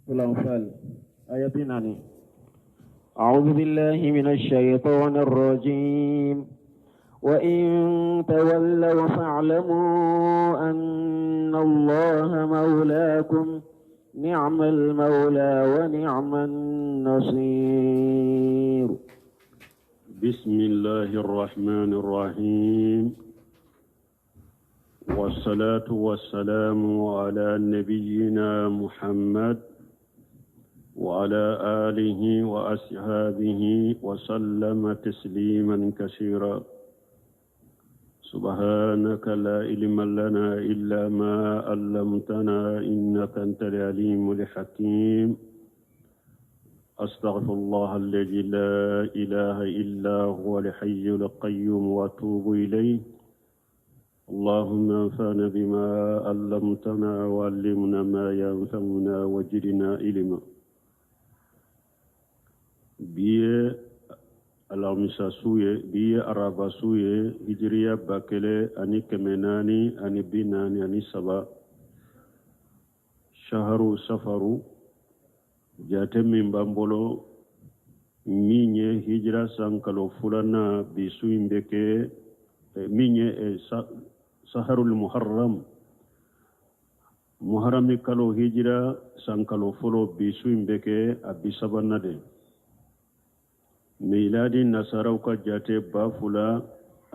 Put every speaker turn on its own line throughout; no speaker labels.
الأنفال آية ناني. أعوذ بالله من الشيطان الرجيم. وإن تولوا فاعلموا أن الله مولاكم نعم المولى ونعم النصير.
بسم الله الرحمن الرحيم، والصلاة والسلام على نبينا محمد وعلى آله وأصحابه وسلم تسليما كثيرا. سبحانك لا علم لنا إلا ما علمتنا إنك أنت العليم الحكيم. أستغفر الله الذي لا إله إلا هو الحي القيوم وأتوب إليه. اللهم انفعنا بما علمتنا وعلمنا ما ينفعنا وزدنا علما. biye alamisa suye biye araba suye hijriya bakele ani kemenani ani binani ani saba shaharu safaru jate min bambolo minye hijra sankalo fulana bisu imbeke minye saharul muharram muharrami kalo hijra sankalo fulo bisu imbeke abisabanade miladi nasaraw ka jate bafula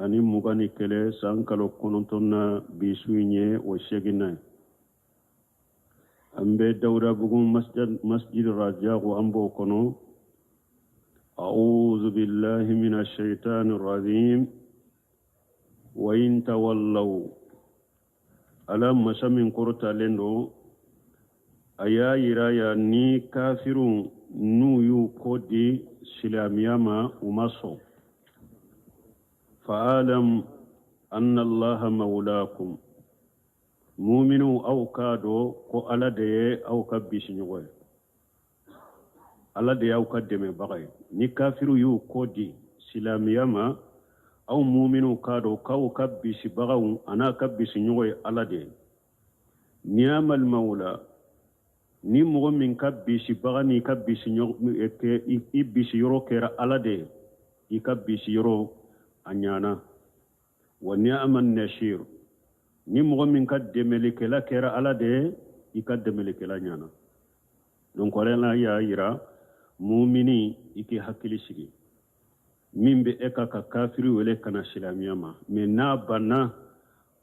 ani mugani kele sankalo konontonna bisu nye o shegina ambe dawra bugun masjid rajahu ambo kono. a'udhu billahi minash shaitanir rajim. wa in tawallaw ala masamin korta lendo aya yiraya ni kafirun nuyu kodi silamiyama umaso fa'alam anna allaha maulakum muminu aw kado ko ala de aw kabisi nyoy ala de aw kademe bagay ni kafiru yu kodi silamiyama aw muminu kado kaw kabisi bagaw ana kabisi nyoy ala de niyamal maula ni mogo min kabisi bagani kabisi nyoy ke ibisi yoro kera ala de ikabisi yoro anyana wa ni'aman nashir ni mogo min ka demeli kela kera ala de i ka demeli kela nyana. donc wala ya yira mumini iki hakili sigi min be eka ka kafiru wele kana silamiyama me na banna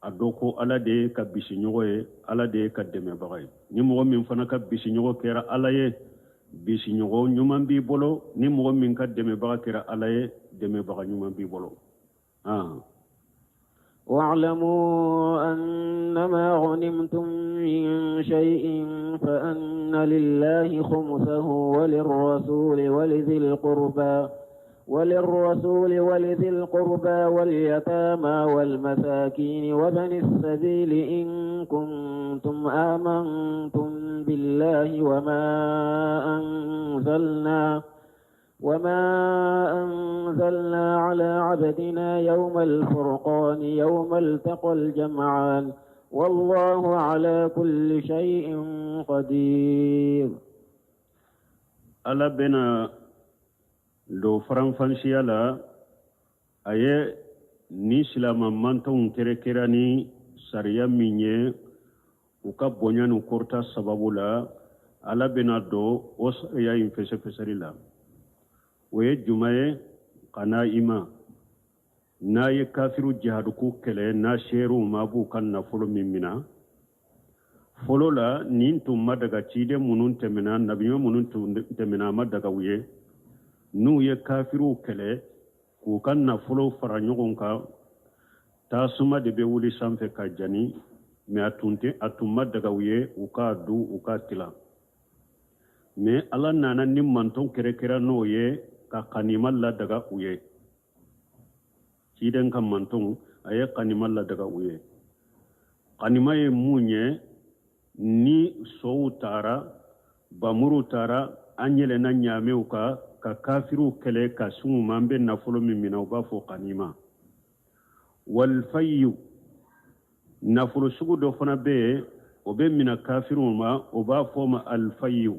adoko ala de ka bisi nyogoye ala de ka deme bagay ni mogo min fana ka bisi nyogo kera ala ye bisi nyogo nyuman bi bolo ni mogo min ka deme baga kera ala ye deme baga nyuman bi bolo.
واعلموا أنما غنمتم من شيء فأن لله خمسه وللرسول ولذي القربى واليتامى والمساكين وابن السبيل إن كنتم آمنتم بالله وما أنزلنا على عبدنا يوم الفرقان يوم التقى الجمعان والله على كل شيء قدير.
ألا بنا لو فرنفانسي ألا أيه نسلام منتون كركراني سريا مني وكبونيا نكورتا سبابولا ألا بنا دو وسريا ينفسفسري لا ويه جمعه قنائما na ye kafiru jihadu ku kele na sheru mabu kan na folo mimina folo la nin tumma daga cide munun temena nabiyo munun temena ma daga wuye nu ye kafiru kele ku kan na folo fara nyogon ka tasuma de be wuli sanfe ka jani me atumma daga wuye uka du uka tila me ala nana nim manton kere no ye ka kanimal la daga wuye ciden kan manton aye kanima la daga uye kanima ye munye ni sowu tara bamuru tara anyele na nyameu ka kafiru kele ka sumu mambe na folo mimina uba fo kanima wal fayyu na folo sugu do fana be o be mina kafiru ma o ba fo ma al fayyu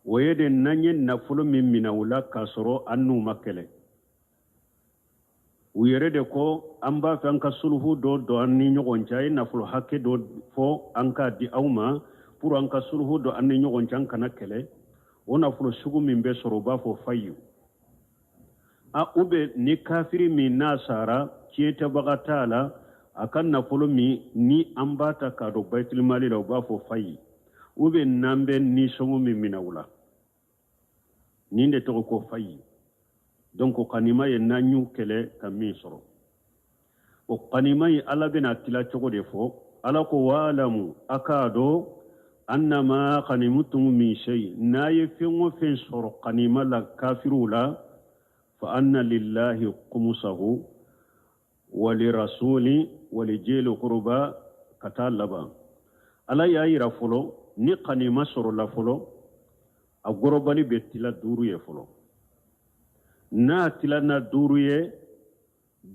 ويد ناني نفل من ولا كسرو أنو مكله ويرد كو أمبا فانك سلوه دو أني نيغونجاي نفل حكي دو فو أنكا دي أوما pour أنك سلوه دو أني نيغونجان كنكله ونفل سوغو من بسرو بافو فايو ube ni kafiri mi nasara kiyete bagatala akan nafolo mi ni ambata ka do baitul mali la ba fo fayi ube nambe ni songo mi minawula ni nde to ko fayi donc kanima ye nanyu kele kami soro o kanima yi ala bena tila chogo de fo ala ko walamu akado annama qanimutum min shay na ye fengo fen soro kanima la kafirula فأن لله قمصه ولرسول ولجيل قربا كتالبا ألا يأير فلو نقني مصر لفلو أقربالي بيتلا دوروية فلو نا تلا دوروية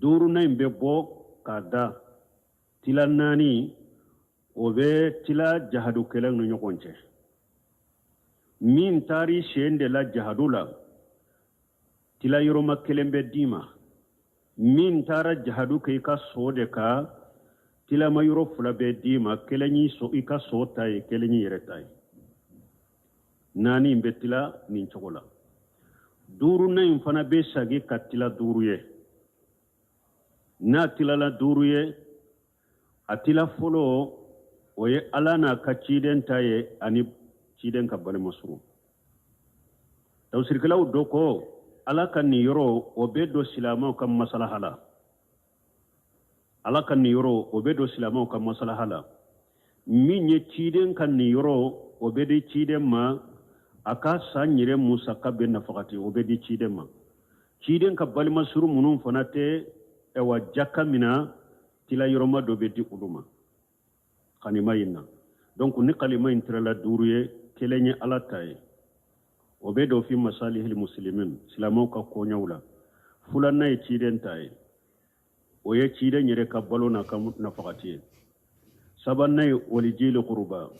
دورو نايم بيبو كادا تلا ناني وبي تلا جهدو كلام نيوكونچه من تاري شين دلا جهدو لا tila yoroma kelembe dima min tara jahadu ke ka sode ka tila mayuro fula be dima kelenyi so ika so tay kelenyi yeretay nani mbetila nin chogola duru na infana be sagi katila duruye na tila la duruye atila folo oye alana ka ciden taye ani ciden ka bale masuru tawsirkala doko ala kan ni yoro obedo silama kam masalahala ala kan ni yoro obedo silama kam masalahala minye ciden kan ni yoro obedi ciden ma aka sanyire musa kabbe nafaqati obedi ciden ma ciden ka balma suru munun fanate e wa jakamina tila yoro ma dobedi uluma kanima yinna donc ni kalima intrala duruye kelenye ala taye obedo fi masalihil muslimin silamo ka konyawla fulanna e ciden tay o ye ciden yere ka balona kam nafaqati sabanna e walijil qurba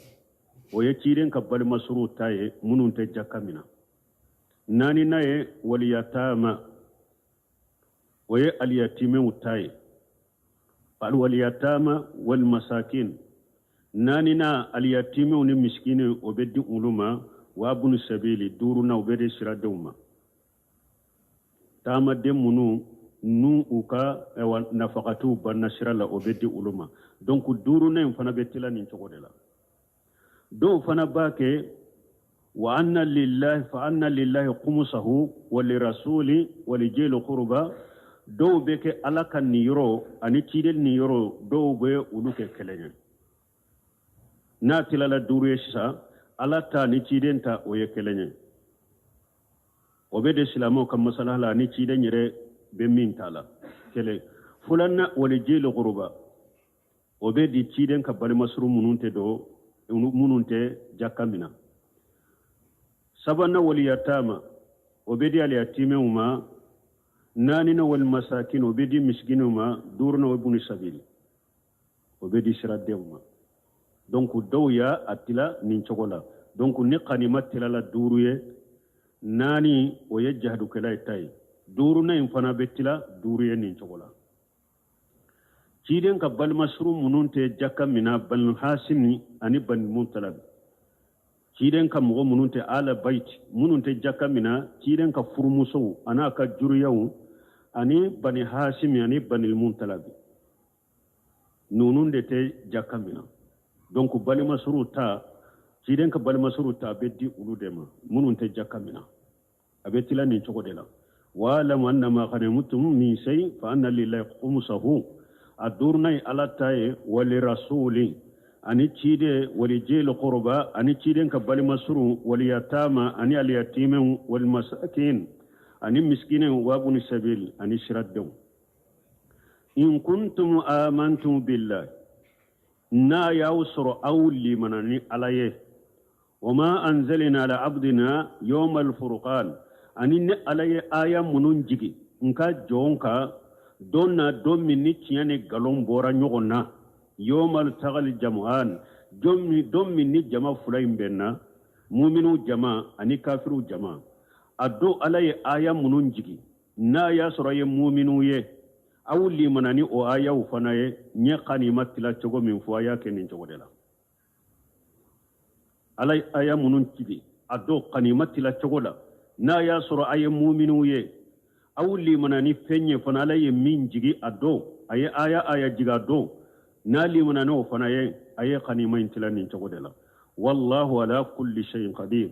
o ye ciden ka bal masru tay munun te jakamina nani naye waliyatama o ye aliyatime tay al waliyatama wal masakin nani na aliyatime ni miskine obedi uluma wabunu sabili duru na ubede siraduma tama demunu nu uka ewa nafaqatu banna sirala obedi uluma donc duru na mfana betila ni chogodela do fana bake wa anna lillahi fa anna lillahi qumsahu wa lirasuli wa lijil qurba do beke alaka ni yoro ani cidel ni yoro do be uluke kelenya na tilala duru yesa ala ta ni ciden ta o ye kelenye obede silamo kam masalahala ni ciden yere be min tala kele fulanna wali jelo guruba obedi ciden ka bali masru mununte do mununte jakamina sabanna wali yatama obedi ali yatime uma nani na wal masakin obedi miskinuma durna ibn sabil obedi siradema donc dawya atila nin chogola donc ni qanima tilala duruye nani o yajhadu kala tay duru na infana betila duruye nin chogola ciden ka bal masru mununte jakamina bal hasini ani ban muntalab ciden ka mo mununte ala bait mununte jakamina ciden ka furmuso ana ka juriyaw ani bani hasimi ani banil muntalab nununde te jakamina donc bali masru ta ciden ka bali masru ta beddi uludema munun te jakamina abetila ni chogodela wala anna ma qanimutum min shay fa anna lillahi khumsahu adurna ala taye wali rasuli ani cide wali jil qurba ani ciden ka bali masru wali yatama ani al yatimin wal masakin ani miskinin wa ibn sabil ani shiraddu in kuntum amantum billahi na yawsuru awli manani alaye wama anzalna ala abdina yawm al-furqan anine alaye aya munun jigi nka jonka donna domini tiane galon bora nyogona yawm al-tagal jam'an domini jama fulaim benna muminu jama ani kafiru jama addo ala ye aya munun jigi na ya soro ye muminu ye awli manani o aya u fana ye nya qanima tila cogo min fo aya kenin cogo de la ala aya munun jigi addo qanima tila cogo la na ya soro aya muminu ye awli manani fenye fana ala ye min jigi addo aya aya jiga do na li manani o fana ye aya qanima tila nin cogo de la wallahu ala kulli shay'in qadir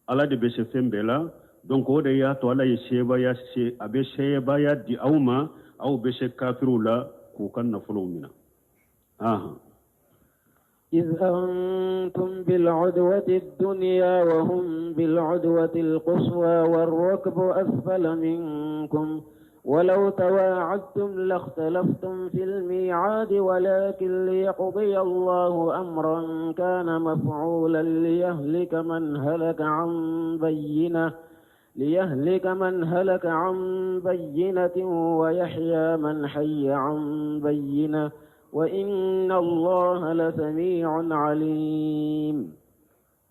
ala de be se fembela donc o de ya to ala ye sheba ya se abe sheba ya di awma aw be se kafiru la ku kan na fulo mina aha
إذ أنتم بالعدوة الدنيا وهم بالعدوة القصوى والركب أسفل منكم ولو تواعدتم لاختلفتم في الميعاد ولكن ليقضي الله أمرا كان مفعولا ليهلك من هلك عن بينة ويحيى من حي عن بينة وإن الله لسميع عليم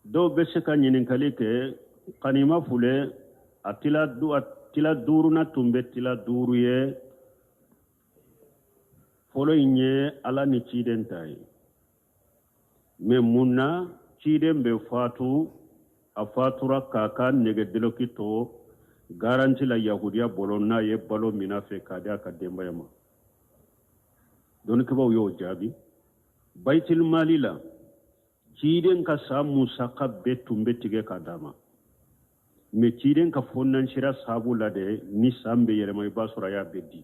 دو بسكا نينكاليك قنيمة فولي tila duruna tumbe tila duru ye folo inye ala ni ciden tai me munna ciden be fatu a fatura kaka nege delokito garanti la yahudiya bolonna ye balo mina fe kada ka dembayama don ke baw yo jabi baitul malila ciden ka samu sakabe tumbe tige kadama me ciden ka fonnan shira sabu lade ni sambe yere mai basura ya beddi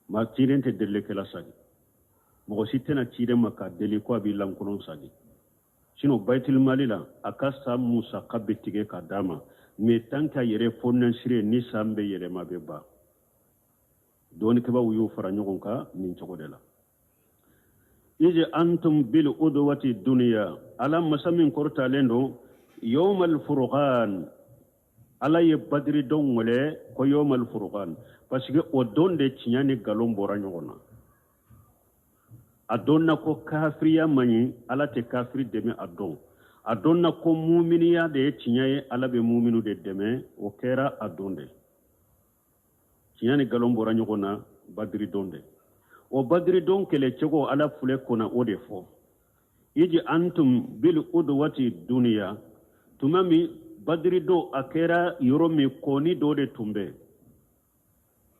ma ciden te delle kala sadi mo sitena ciden maka deli ko bi lankulon sadi sino baitul malila aka samu sakabe tige kadama me tanka yere fonnan shire ni sambe yere ma be ba don ke ba wuyo fara nyogon ka min cogodela ije antum bil udwati dunya ala masamin korta lendo يوم الفرقان ala ye badri don wale ko yomal furqan parce que o don de tiñani galon bora ñogona adonna ko kafriya mani ala te kafri deme adon adonna ko mu'miniya de tiñaye ala be mu'minu de deme o kera adonde tiñani galon bora ñogona badri donde o badri don kele cego ala fule kona o de fo iji antum bil udwati dunya tumami badri do akera yoromi koni do de tumbe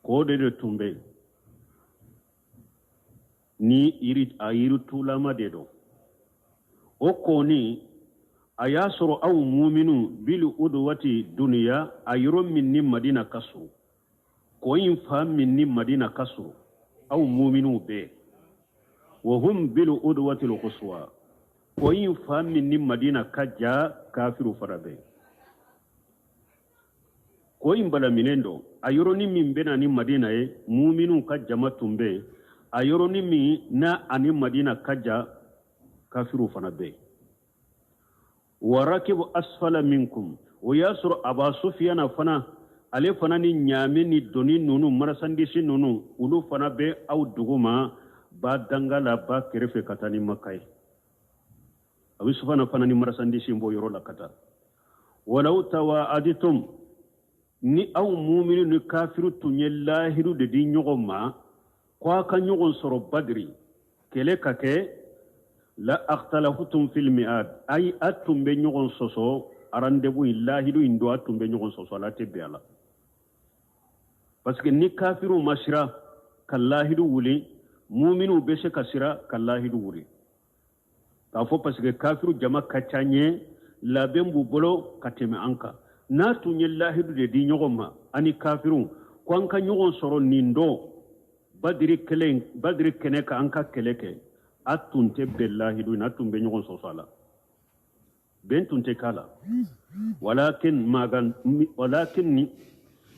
ko de tumbe ni irit ayiru tulama de do o koni ayasoro aw mu'minu bil udwati dunya ayromi ni madina kasu ko yin fami ni madina kasu aw mu'minu be wa hum bil udwati al quswa ko yin fami ni madina kajja kafiru farabe ko yin bala minendo ayoroni min bena ni madina ye mu'minu ka jamatumbe ayoroni mi na ani madina kajja kafiru fanabe warakibu asfala minkum wa yasru aba sufyana fana ale fana ni nyame ni doni nunu marasandisi nunu ulu fana be aw duguma ba dangala ba kerefe katani makai abu sufana fana ni marasandisi mbo yoro la kata walau tawaaditum ni aw mu'minu ni kafiru tunye lahiru de di nyogoma kwa ka nyogon soro badri kele kake la akhtalaftum fil mi'ad ay atum be nyogon soso arandebu lahiru indo atum be nyogon soso la tebbe ala parce que ni kafiru mashira kallahidu wuli mu'minu be se kasira kallahidu wuli ka fo parce que kafiru jama kachanye la bembu bolo kateme anka na tunye lahidu de di nyogoma ani kafiru ko anka nyogon soro nindo badri kene ka anka keleke atunte billahi du natum be nyogon sosala ben tunte kala walakin ni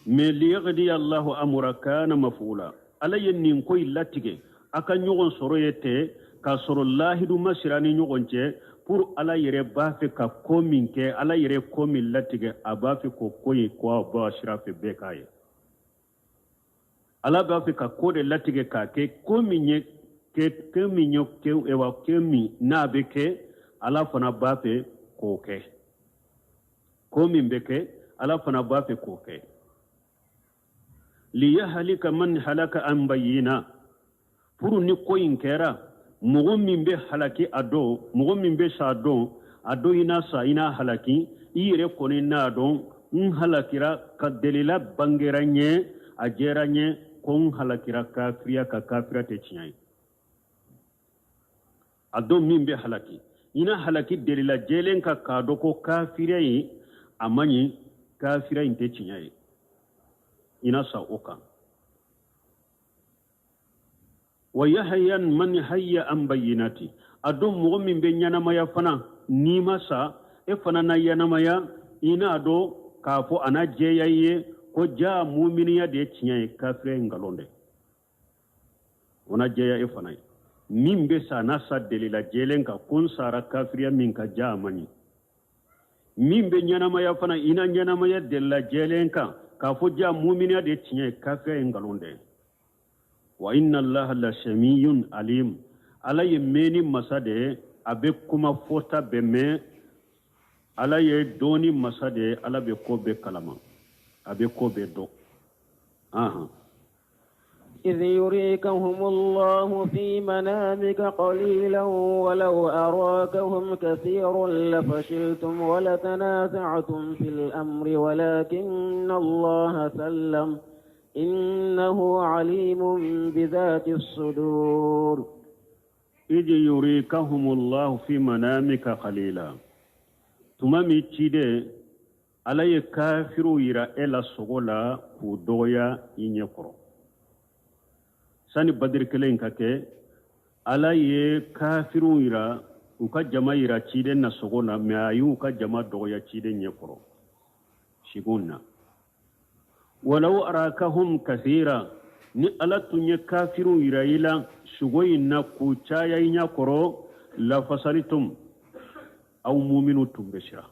me liyaghdi Allah amra kana mafula alayen nin koy latige aka nyogon soro yete ka soro lahidu masirani nyogon ce pour ala yere bafe ka kominke ala yere komin latige abafe ko koy ko ba shirafe be kaye ala bafe ka kode latige ka ke kominye ke keminyo ke ewa kemi na beke ala fana b'a fɛ k'o kɛ ko min bɛ kɛ ala fana b'a fɛ k'o kɛ liyahlika man halaka an bayyina pour ni ko in kɛra mɔgɔ min bɛ halaki a don mɔgɔ min bɛ sa don a don ina sa ina halaki i yɛrɛ kɔni n'a dɔn n halakira ka delila bangera ɲɛ a jɛra ɲɛ ko n halakira kafiriya ka kafira tɛ tiɲɛ ye a don min bɛ halaki ina halaki delila jɛlen ka k'a dɔn ko kafiriya in a man ɲi kafira in tɛ tiɲɛ ye ina sa o kan wa yahya man hayya an bayyinati a don mɔgɔ min bɛ ɲanamaya fana n'i ma sa e fana na ɲanamaya ina dɔn k'a fɔ a na jɛya ye ko ja muminiya de ye tiɲɛ ye kafiriya ye nkalon dɛ o na jɛya e fana ye min bɛ sa n'a sa delila jɛlen kan ko n sara kafiriya min ka ja a man ɲi min bɛ ɲanamaya fana ina ɲanamaya delila jɛlen kan k'a fɔ ja muminiya de ye tiɲɛ ye kafiriya ye nkalon dɛ wa inna allaha la samiyun alim ala ye mɛnni masa de ye a bɛ kuma fɔta bɛɛ mɛn ala ye dɔɔni masa de ye ala bɛ ko bɛɛ kalama a bɛ ko bɛɛ dɔn
إذ يريكهم الله في منامك قليلا ولو أراكهم كثير لفشلتم ولتنازعتم في الأمر ولكن الله سلم إنه عليم بذات الصدور
إذ يريكهم الله في منامك قليلا تمامي تشيدي على كافر يرى إلا سغولا ودويا إنيقرو sani badir kelen ka kɛ ala ye kafirun yira u ka jama yira ciden na sogo na mɛ a y'u ka jama dɔgɔya ciden ɲɛkɔrɔ sigun na walaw arakahum kathira ni ala tun ye kafirun yira i la sogo in na k'u caya i ɲɛkɔrɔ lafasalitum aw muminu tun bɛ sira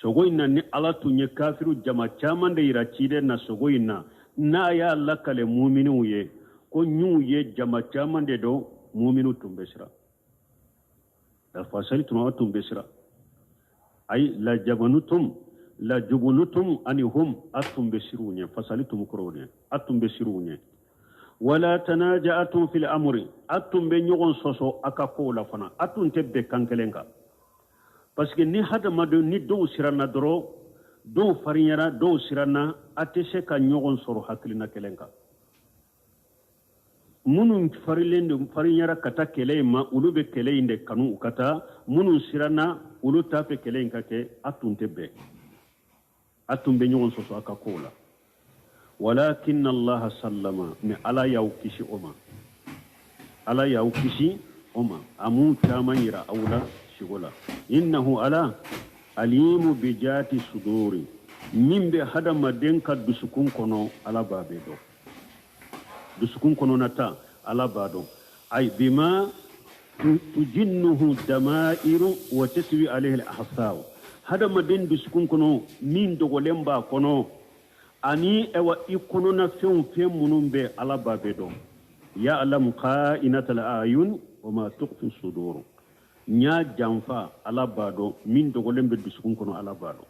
sogo in na ni ala tun ye kafiru jama caman de yira ciden na sogo in na n'a y'a lakale muminiw ye ko ɲuw ye jama caman de dɔn muminiw tun bɛ sira lafasalitum aw tun bɛ sira ay lajubunutum anihum a tun bɛ siriw ɲɛ fasalitum kɔrɔw ɲɛ a tun bɛ siriw ɲɛ wala tanaja'atum fil amri a tun bɛ ɲɔgɔn sɔsɔ a ka kow la fana a tun tɛ bɛn kan kelen kan parce que ni hadamaden ni dɔw siranna dɔrɔn dɔw farinyara dɔw siranna a tɛ se ka ɲɔgɔn sɔrɔ hakilina kelen kan minnu farinyara ka taa kɛlɛ in ma olu bɛ kɛlɛ in de kanu u ka taa minnu siranna olu t'a fɛ kɛlɛ in ka kɛ a tun tɛ bɛn a tun bɛ ɲɔgɔn sɔsɔ a ka kow la walakinna allaha sallama mais ala y'aw kisi o ma ala y'aw kisi o ma a m'u caman yira aw la sigo la innahu ala alimu bijati suduri min bɛ hadamaden ka dusukun kɔnɔ ala b'a bɛɛ dɔn dusukun kɔnɔnata ala b'a dɔn ay bima tujinnuhu damairu wa taswi alayhi al-ahsaw hadamaden dusukun kɔnɔ min dogolen b'a kɔnɔ ani ewa i kɔnɔna fɛn fɛn minnu bɛ ala b'a bɛɛ dɔn ya'lamu kha'inatal ayun wa ma tukhfi sudur nya janfa ala b'a dɔn min dogolen bɛ dusukun kɔnɔ ala b'a dɔn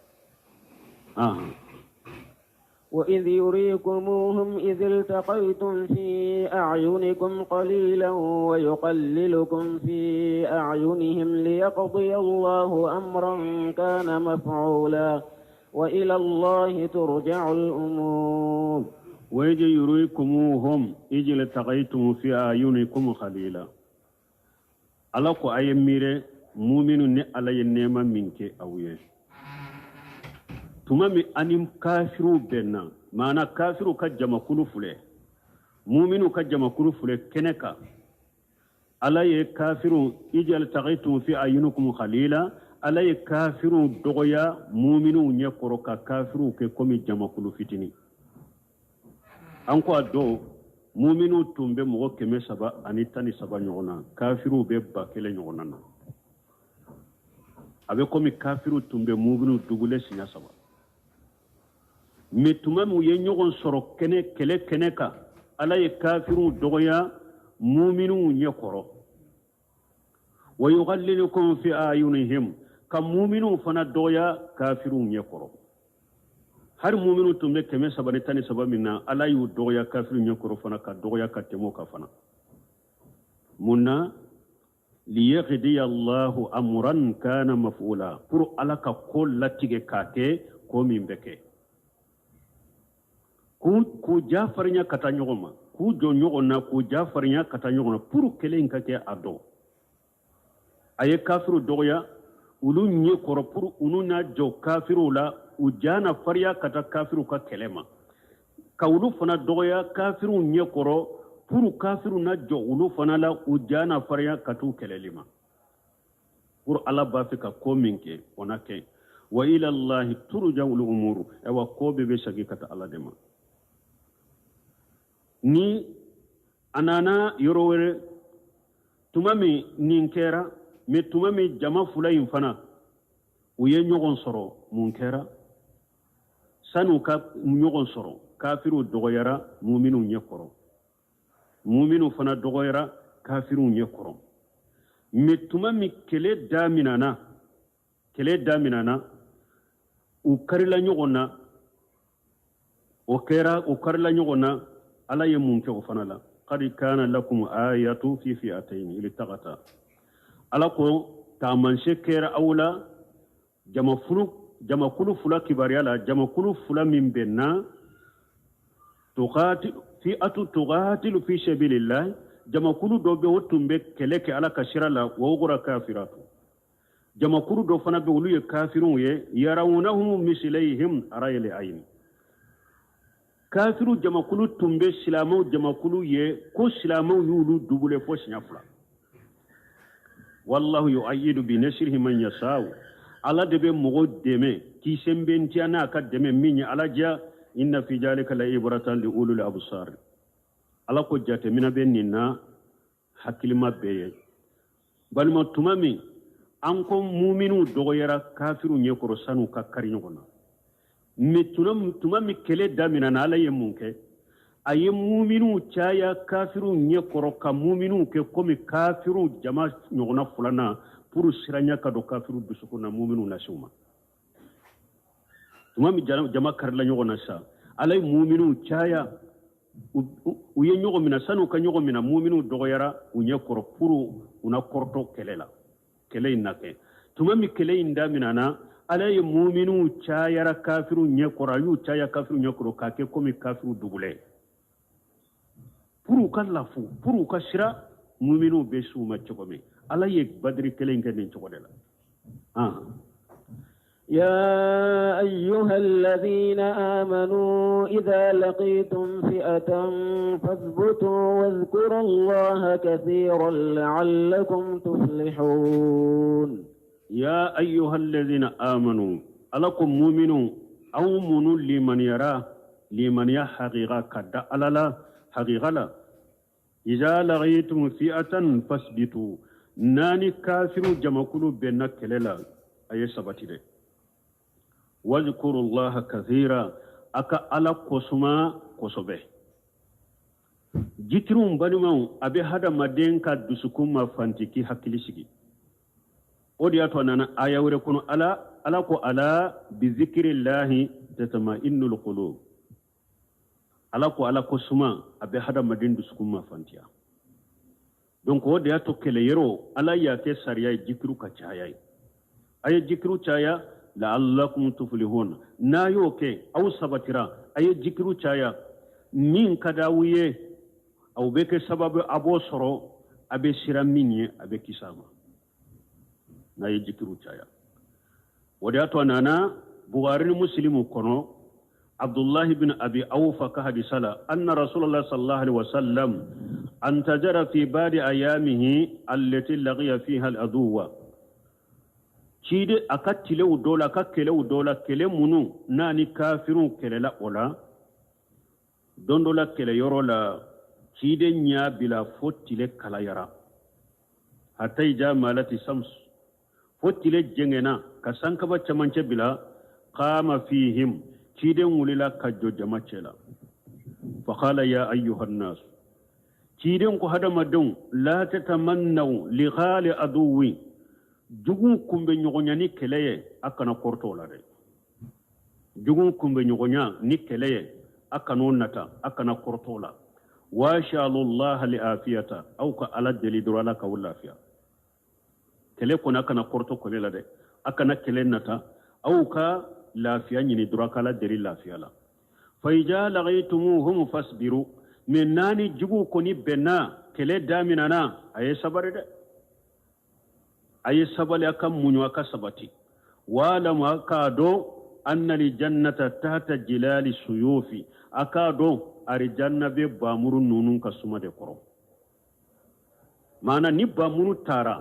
وإذ يريكموهم إذ التقيتم في أعينكم قليلا ويقللكم في أعينهم ليقضي الله أمرا كان مفعولا وإلى الله ترجع الأمور
وإذ يريكموهم إذ التقيتم في أعينكم قليلا ala ko aye mire muminu ne ala ye nema minke awye tuma mi anim kafiru benna mana kafiru ka jama kulu fule muminu ka jama kulu fule keneka ala ye kafiru ijal taghitum fi ayunukum khalila ala ye kafiru dogoya muminu nye koro ka kafiru ke komi jama kulu fitini anko ado muminu tumbe mogo keme saba ani tani saba ɲɔgɔnna kafiru be ba kelen ɲɔgɔnna na a be komi kafiru tumbe muminu dugule siɲa saba mais tuma min u ye ɲɔgɔn sɔrɔ kɛlɛ kɛnɛ kan ala ye kafiru dɔgɔya muminu ɲɛ kɔrɔ ويغللكم في أعينهم كمؤمنون فندويا كافرون يقرأ هر مؤمنون تملك كم سبب تاني سبب منا ألا يدويا كافرون يقرأ فنا كدويا كتمو كفنا منا ليقضي الله أمرا كان مفعولا pour ala ka ko latige kake ko min beke ku jafarinya kata nyogoma ku jo nyogona ku jafarinya kata nyogona pour kelen kake ado aye kafiru doya ulu nye koro pour unu na jo kafiru la ujana fariya kata kafiru ka kelema ka ulu fana doya kafiru nye koro pour kafiru na jo ulu fana la ujana fariya katu kelelima pour ala bafika kominke onake wa ila allah turja'u al-umur ewa ko bebe shagi kata ala dema ni anana yorowere tumami ninkera me tumami jama fulayin fana uye nyogon soro munkera sanu ka nyogon soro kafiru dogoyara mu'minu nyekoro mu'minu fana dogoyara kafiru nyekoro me tumami kele daminana u karila nyogona o karila nyogona ala ye munke o fana la qad kana lakum ayatu fi fi'atayn iltaqata ala ko tamanse kera awla jama kulu fula kibariala jama kulu fula min benna tuqatilu fi sabilillah jama kulu do be wotumbe keleke ala kashira la wogura kafiratu jama kulu do fana be wuluye kafirun ye yarawnahum mislayhim arayli ayni kafiru jama kulu tumbe silamaw jama kulu ye ko silamaw yulu dubule fo sinyafla wallahu yu'ayyidu bi nasrihi man yasha'u ala debe mogo deme ki sembentiana ka deme minya ala ja inna fi jalika la ibratan li ulul absar ala ko jate mina benina hakilima beye balma tumami anko mu'minu dogoyara kafiru nyekoro sanu ka kari nyogona tumami kele damina na ala yemunke aye mu'minu chaya kafiru nyekoro ka mu'minu ke komi kafiru jama nyogona fulana pour siranya ka do kafiru dusukuna mu'minu nasuma tumami jama karla nyogona sa ala mu'minu chaya uye nyogo mina sanu ka nyogo mina mu'minu dogoyara unye koro pour una korto kelela kele inake tumami kele indamina na ala ye mu'minu chayara kafiru nye koro yu chaya kafiru nye koro kake komi kafiru dubule pour ka lafu pour ka sira mu'minu be suma chogome ala ye badri kele ngene chogodela
يا أيها الذين آمنوا إذا لقيتم فئة فاثبتوا واذكروا الله كثيرا لعلكم تفلحون
يا أيها الذين آمنوا ألكم مؤمنون أو منوا لمن يرى لمن يحقق كدا ألالا حقيقة لا إذا لقيتم فئة فاثبتوا ناني كافر جمكلو بينك كللا أي سبتي ده واذكروا الله كثيرا أكا على قسما قصبه جترون بنيمون أبي هذا مدين كدسكم ما فانتكي حكيلسكي ودياتو أنا آية وركون على بذكر الله تطمئن القلوب على قسما أبي هذا مدين دسكم ما فانتيا donc ودياتو كليرو على ياتي سريا جكرو كچايا أي جكرو چايا لعلكم تفلحون نايوكي أو سبترا أي جكرو چايا مين كداوية أو بك سبب أبو سرو أبي سراميني أبي كساما ناي جكرو چايا ودياتو أنا بغارين مسلم كنو عبد الله بن أبي أوفى كهدي سلا أن رسول الله صلى الله عليه وسلم انتجر في بعض أيامه التي لقي فيها الأذوة cide aka tilew dola aka kelew dola kele munu nani kafirun kelela ola dondola kele yorola cide nya bila fotile kala yara hatta ija malati sams fotile jengena kasanka ba chamanche bila qama fihim cide ngulila kajjo jamachela fa qala ya ayyuhan nas ciden ko hadamadun la tatamannaw liqali aduwi jugun kumbe nyogonya ni keleye akana korto la de jugun kumbe nyogonya ni keleye akana nata akana korto la wa sha'alullah li afiyata au ka ala deli durala ka lafiya kele ko nakana korto ko la de akana kele nata au ka lafiya ni duraka la deli lafiya la fa ija laqaytumuhum fasbiru min nani jugu ko ni benna kele daminana aye sabare de aye sabale aka munyo aka sabati wala ma ka do anna li jannata tahta jilali suyufi aka do ari janna be bamuru nunun ka suma de koro mana ni bamuru tara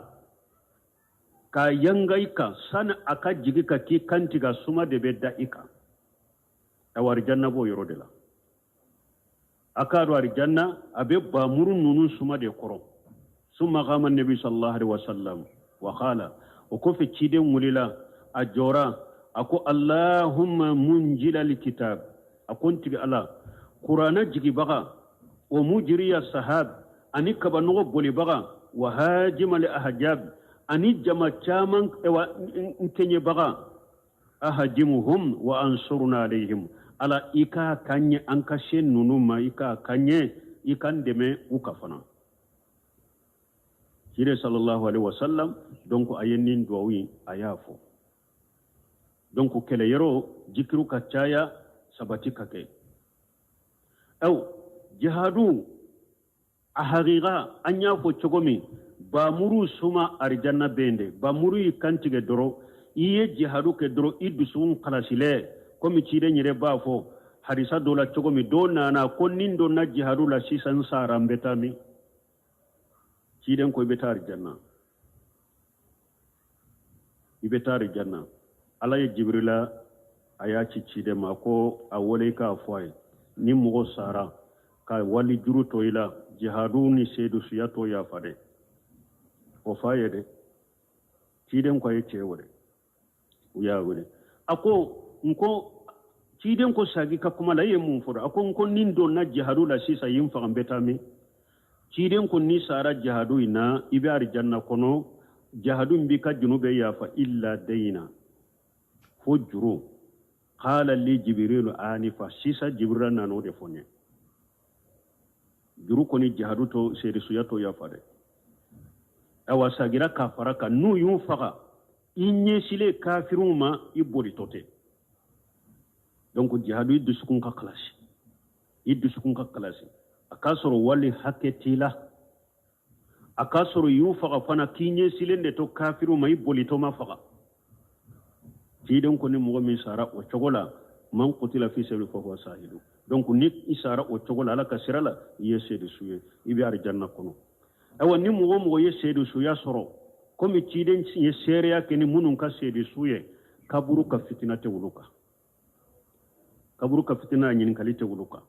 ka yangai ka sana aka jigi ka ki kanti ga suma de be daika awar janna bo yoro de la aka do ari janna abe bamuru nunun suma de koro summa qama an-nabi sallallahu alaihi wasallam وقال وكوفي تشيدن وليلا اجورا اكو اللهم منجل الكتاب اكون تبي الله قرانا جيجي بغا ومجري السحاب اني كبنو بولي بغا وهاجم الاحجاب اني جما تشامن انكني بغا اهاجمهم وانصرنا عليهم على ايكا كاني انكشن نونما ايكا كاني ikan deme ukafana kire sallallahu alaihi wasallam donc ayenin duawi ayafo donc kele yero jikiru kachaya sabati kake aw jihadu ahaqiqa anyafo chogomi ba muru suma arjanna bende ba muru ikantige doro iye jihadu ke doro idusun kalasile komi chide nyire bafo harisa dola chogomi dona na konnin donna jihadu la sisan sarambetami ciden ko betari janna ibetari janna ala ye jibrila aya ci cide ma ko a wole ka foy ni mugo sara ka wali juru to ila jihadu ni sedu suya to ya fade o faye de ciden ko ye cewore uya wole ako nko ciden ko sagi ka kuma la ye mun fodo ako nko nindo na jihadu la sisa yim fa betami ciden ko ni sara jihadu ina ibe janna kono jihadu mbika junube ya fa illa dayna fujru qala li jibril anifa sisa jibril nano de fonye juru ko ni jihadu to seri suyato ya fa de awa sagira kafara ka nu yun faga inye sile kafiruma ibori tote donc jihadu idusukun ka klasi akasoro wali haketila akasoro yufaga fana kinye silende to kafiru mai bolito mafaga tidon ko ni mo min sara o chogola man qutila fi sabil fa huwa sahidu donc ni isara o chogola ala kasirala yese de suye ibi arjanna kono awa ni mo yese de suya soro komi tiden ye seria ke ni munun ka sede suye kaburu ka fitina te wuluka kaburu ka fitina nyin kalite wuluka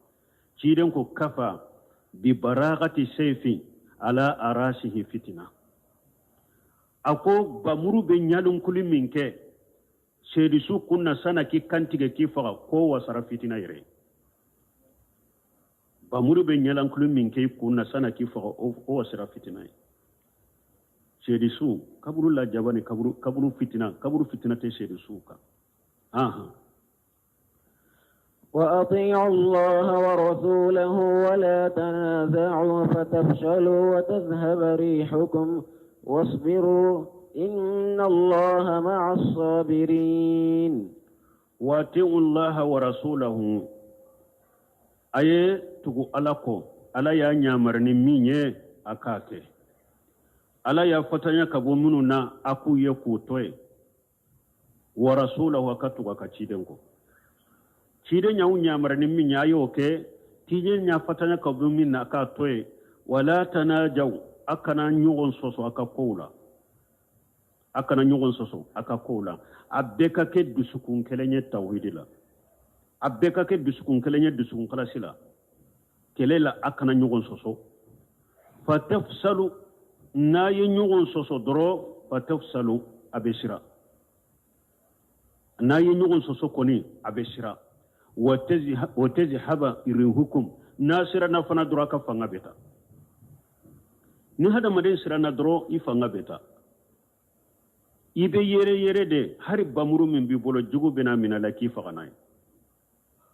tiden ko kafa bi baragati sayfi ala arasihi fitina ako bamuru be nyalun kuli minke sedi su kunna sana ki kantige ki faga ko wasara fitina yere bamuru be nyalan kuli minke kunna sana ki faga o wasara fitina sedi su kaburu la jabani kaburu fitina te sedi su ka aha
وأطيعوا الله ورسوله ولا تنازعوا فتفشلوا وتذهب ريحكم واصبروا إن الله مع الصابرين
وأطيعوا الله ورسوله أي تقول ألاكو ألا يا نيامرني ميني أكاكي ألا يا فتنيا كبومنونا أكو يكو توي ورسوله أكتو أكتشيدنكو cide nyawu nyamara ni min yayo ke tije nya fatanya ka bumi na ka toy wala tanajaw akana nyugon soso aka kola abeka ke dusukun kelenye tawhidila abeka ke dusukun kelenye dusukun kalasila kelela akana nyugon soso fatafsalu na ye nyugon soso doro fatafsalu abeshira na ye nyugon soso koni abeshira watazihaba irihukum nasira nafana duraka fanga beta ni hada maden sirana doro ifanga beta ibe yere de hari bamuru min bi bolo jugu bena mina la ki faganay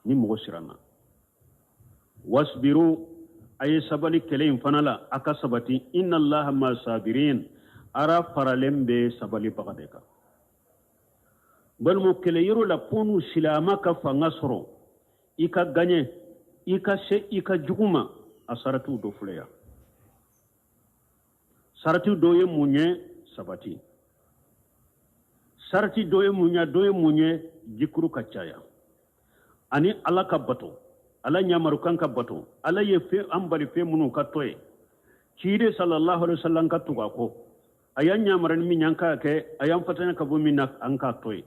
ni mo sirana wasbiru ay sabali kelein fanala aka sabati inna allaha ma sabirin ara paralembe sabali bagadeka bal mo kele yero la ponu silama ka fanga soro ika ganye ika se ika juguma asaratu do fuleya sarati doye munye sabati sarati doye munye jikuru kacaya ani ala ka bato ala nyamaru kan ka bato ala ye fe ambali fe munu ka toye cide sallallahu alaihi wasallam ka tuga ko ayan nyamaran min yanka ke ayan fatana ka bo min an ka toye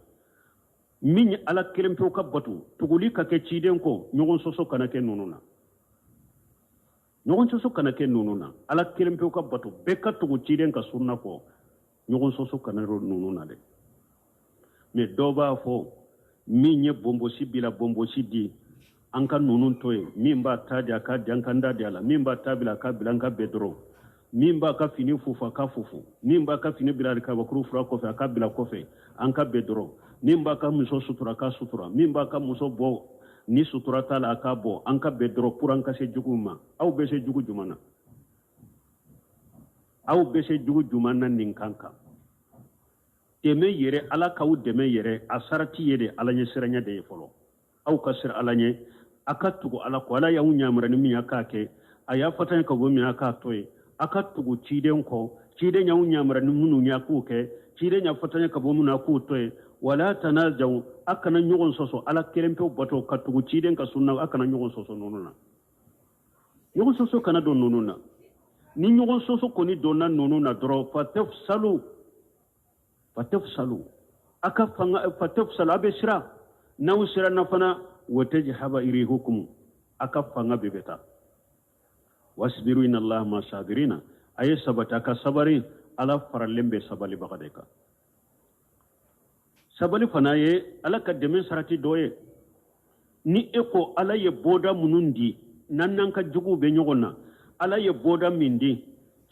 min ala kelempe ka bato tuguli ka ke ciden ko nyogon soso kana ke nununa ñogon soso kana ke nununa ala kelempe ka bato be ka tugu ciden ka sunna ko ñogon soso kana ro nununa de me doba fo min ye bombosi bila bombosi di an ka nunun toye min ba tadi aka di an kan dadi ala min ba tabila ka bila an ka bedro min ba ka fini fufa ka fufu min ba ka fini bila ka bakuru fura kofe aka bila kofe an ka bedro min ba ka muso sutura ka sutura min ba ka muso bo ni sutura tala aka bo an ka bedro pour an ka se jugu ma aw be se jugu jumana aw be se jugu jumana nin kanka deme yere ala kaw deme yere asarati yere ala nye siranya de folo aw ka sir ala nye aka tugu ala ko ala ya unyamra ni mi aka ke aya fatan ka go mi aka toy aka tugu ciden ko ciden ya unyamra ni munu nya ku ke ciden ya fatan ka bo munu ku toy wala tanazaw akana nyogon soso ala kelempe bato ka tugu ciden ka sunna akana nyogon soso nonuna nyogon soso kana don nonuna ni nyogon soso ko ni donna nonuna dro fatafsalu aka fanga fatafsalu abesra naw sira nafana watajhaba irihukum aka fanga bebeta wasbiru inna allaha ma sabirina ay sabata ka sabari ala faralembe sabali bagadeka sabali fana ye ala ka deme sarati doye ni eko ala ye boda munundi nan ka jugu be nyogona ala ye boda mindi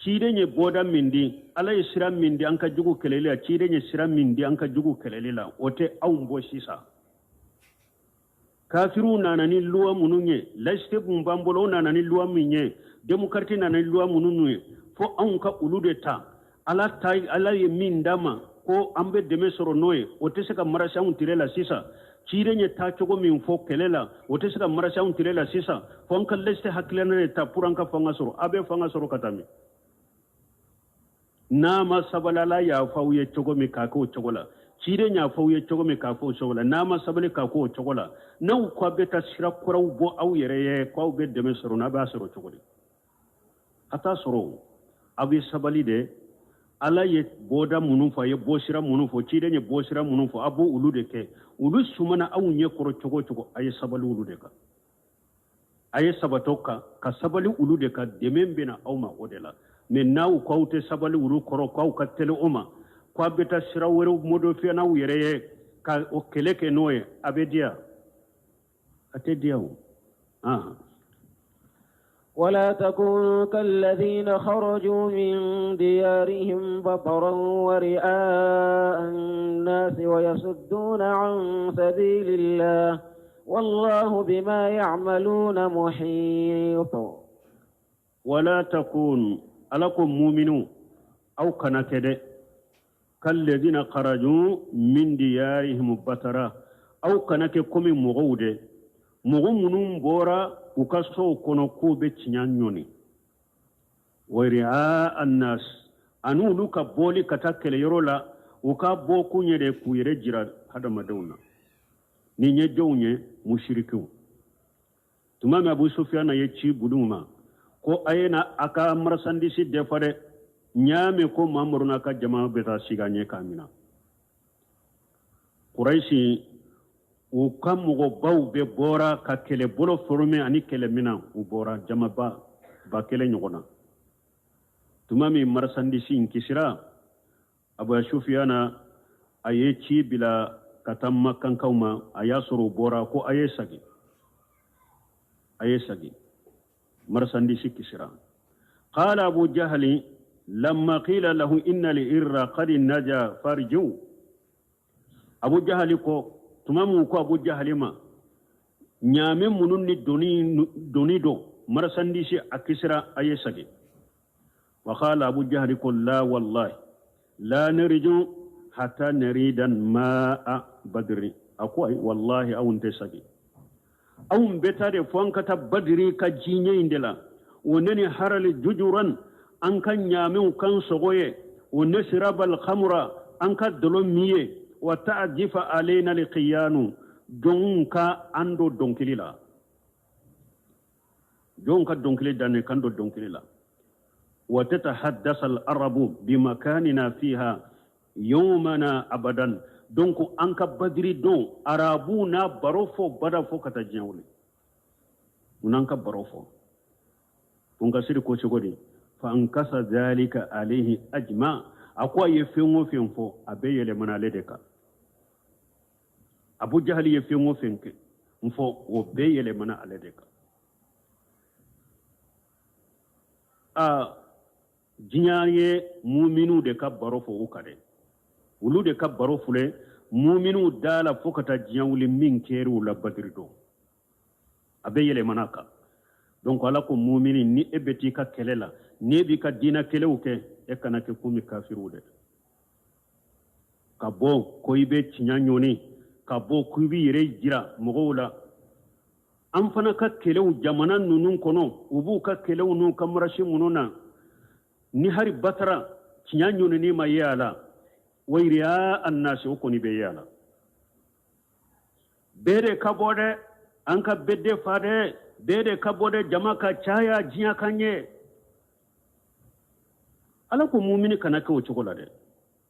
cide nye boda mindi ala ye sira mindi an ka jugu kelele cide nye sira mindi an ka jugu kelele la ote awmbo sisa kafiru nanani luwa mununye laiste bumbambolo nanani luwa minye demokrati nanani luwa mununye fo anka ulude ta ala tai ala ye mindama ko ambe deme soro noye ote seka marasha untirela sisa cire nye ta chogo min fo kelela ote seka marasha untirela sisa fo anka laiste hakilana ta puranka fanga soro abe fanga soro katami nama sabalala ya fauye chogo mi kako chogola cire nya fauye chogo mi kako chogola nama sabale kako chogola na ko beta sira kura bo aw yere ye ko be deme soro na ba soro chogodi ata soro abi sabali de ala ye boda munun fo ye bosira munun fo cire nya bosira munun fo abu ulu de ke ulu sumana aw nye koro chogo aye sabali ulu de ka aye sabatoka ka sabali ulu de ka demembe na awma odela mais naw ko awte sabali ulu koro ko ka tele oma ko beta sira wero modo fi na yere ka o keleke noye abedia atediawo
ولا تكونوا كالذين خرجوا من ديارهم بطرا ورئاء الناس ويصدون عن سبيل الله والله بما يعملون محيط
ولا تكونوا ألكم مؤمنون أو كنكد كالذين خرجوا من ديارهم بطرا أو كنككم مغود مغمنون بورا ukaso kono ko be tinyanyoni wari'a annas anu luka boli katakele yorola uka boku nyere ku yere jira hada madawna ni nye jownye mushriku tumama Abu Sufyan ye ci buduma ko ayena aka marasandi si defare nyame ko mamuruna ka jama beta siganye kamina Quraishi u kam mo baw be bora ka kele bolo forme ani kele mina u bora jama ba kele nyogona tumami marasandi sin kisira Abu Sufyana aye ci bila katamma kankawma ayasuru bora ko aye sagi marasandi si kisira qala Abu Jahli لما قيل له إن الإر قد نجا فارجو أبو جهل كو تمامو كو أبو جهل ما نعم منون دوني دو مرسنديش أكسرا أي سجي وقال أبو جهل كو لا والله لا نرجو حتى نريد ماء بدري أقوى والله أو انتسجي أو بتار فانكتا بدري كجيني اندلا ونني حرل ججرا أنك نعمو كان سغوية ونشرب الخمر أنك دلومية وتعجف علينا لقيانو جونكا أندو دونكلي لا جونكا دونكلي داني كاندو دونكلي لا وتتحدث العرب بمكاننا فيها يومنا أبدا دونك أنك بدري دون عربونا بروفو بدفو كتجاولي ونانك بروفو ونكسر كوشغوري فانكس ذلك عليه أجمع أقوى يفهمو فينفو أبي لمن عليك أبو جهل يفهمو فينك مفو وبي لمن عليك jinyaye muminu de ka baro fo ukade wulu de ka baro fule muminu dala fokata jinyawli min keru la badrido abeyele manaka donc ala ko mumini ni ebeti ka kelela ni bi ka dina kelewuke e kana ke kumi kafirude ka bo ko ibe cinyanyoni ka bo kubi yere jira mogola am fana ka kelewu jamana nunun kono ubu ka kelewu nu kamrashi mununa ni hari batara cinyanyoni ni mayala wayriya annasi ko ni be yala bere ka bode anka bedde fade bere ka bode jama ka chaya jinya kanye ala ko mu'mini kana ka wuce gola de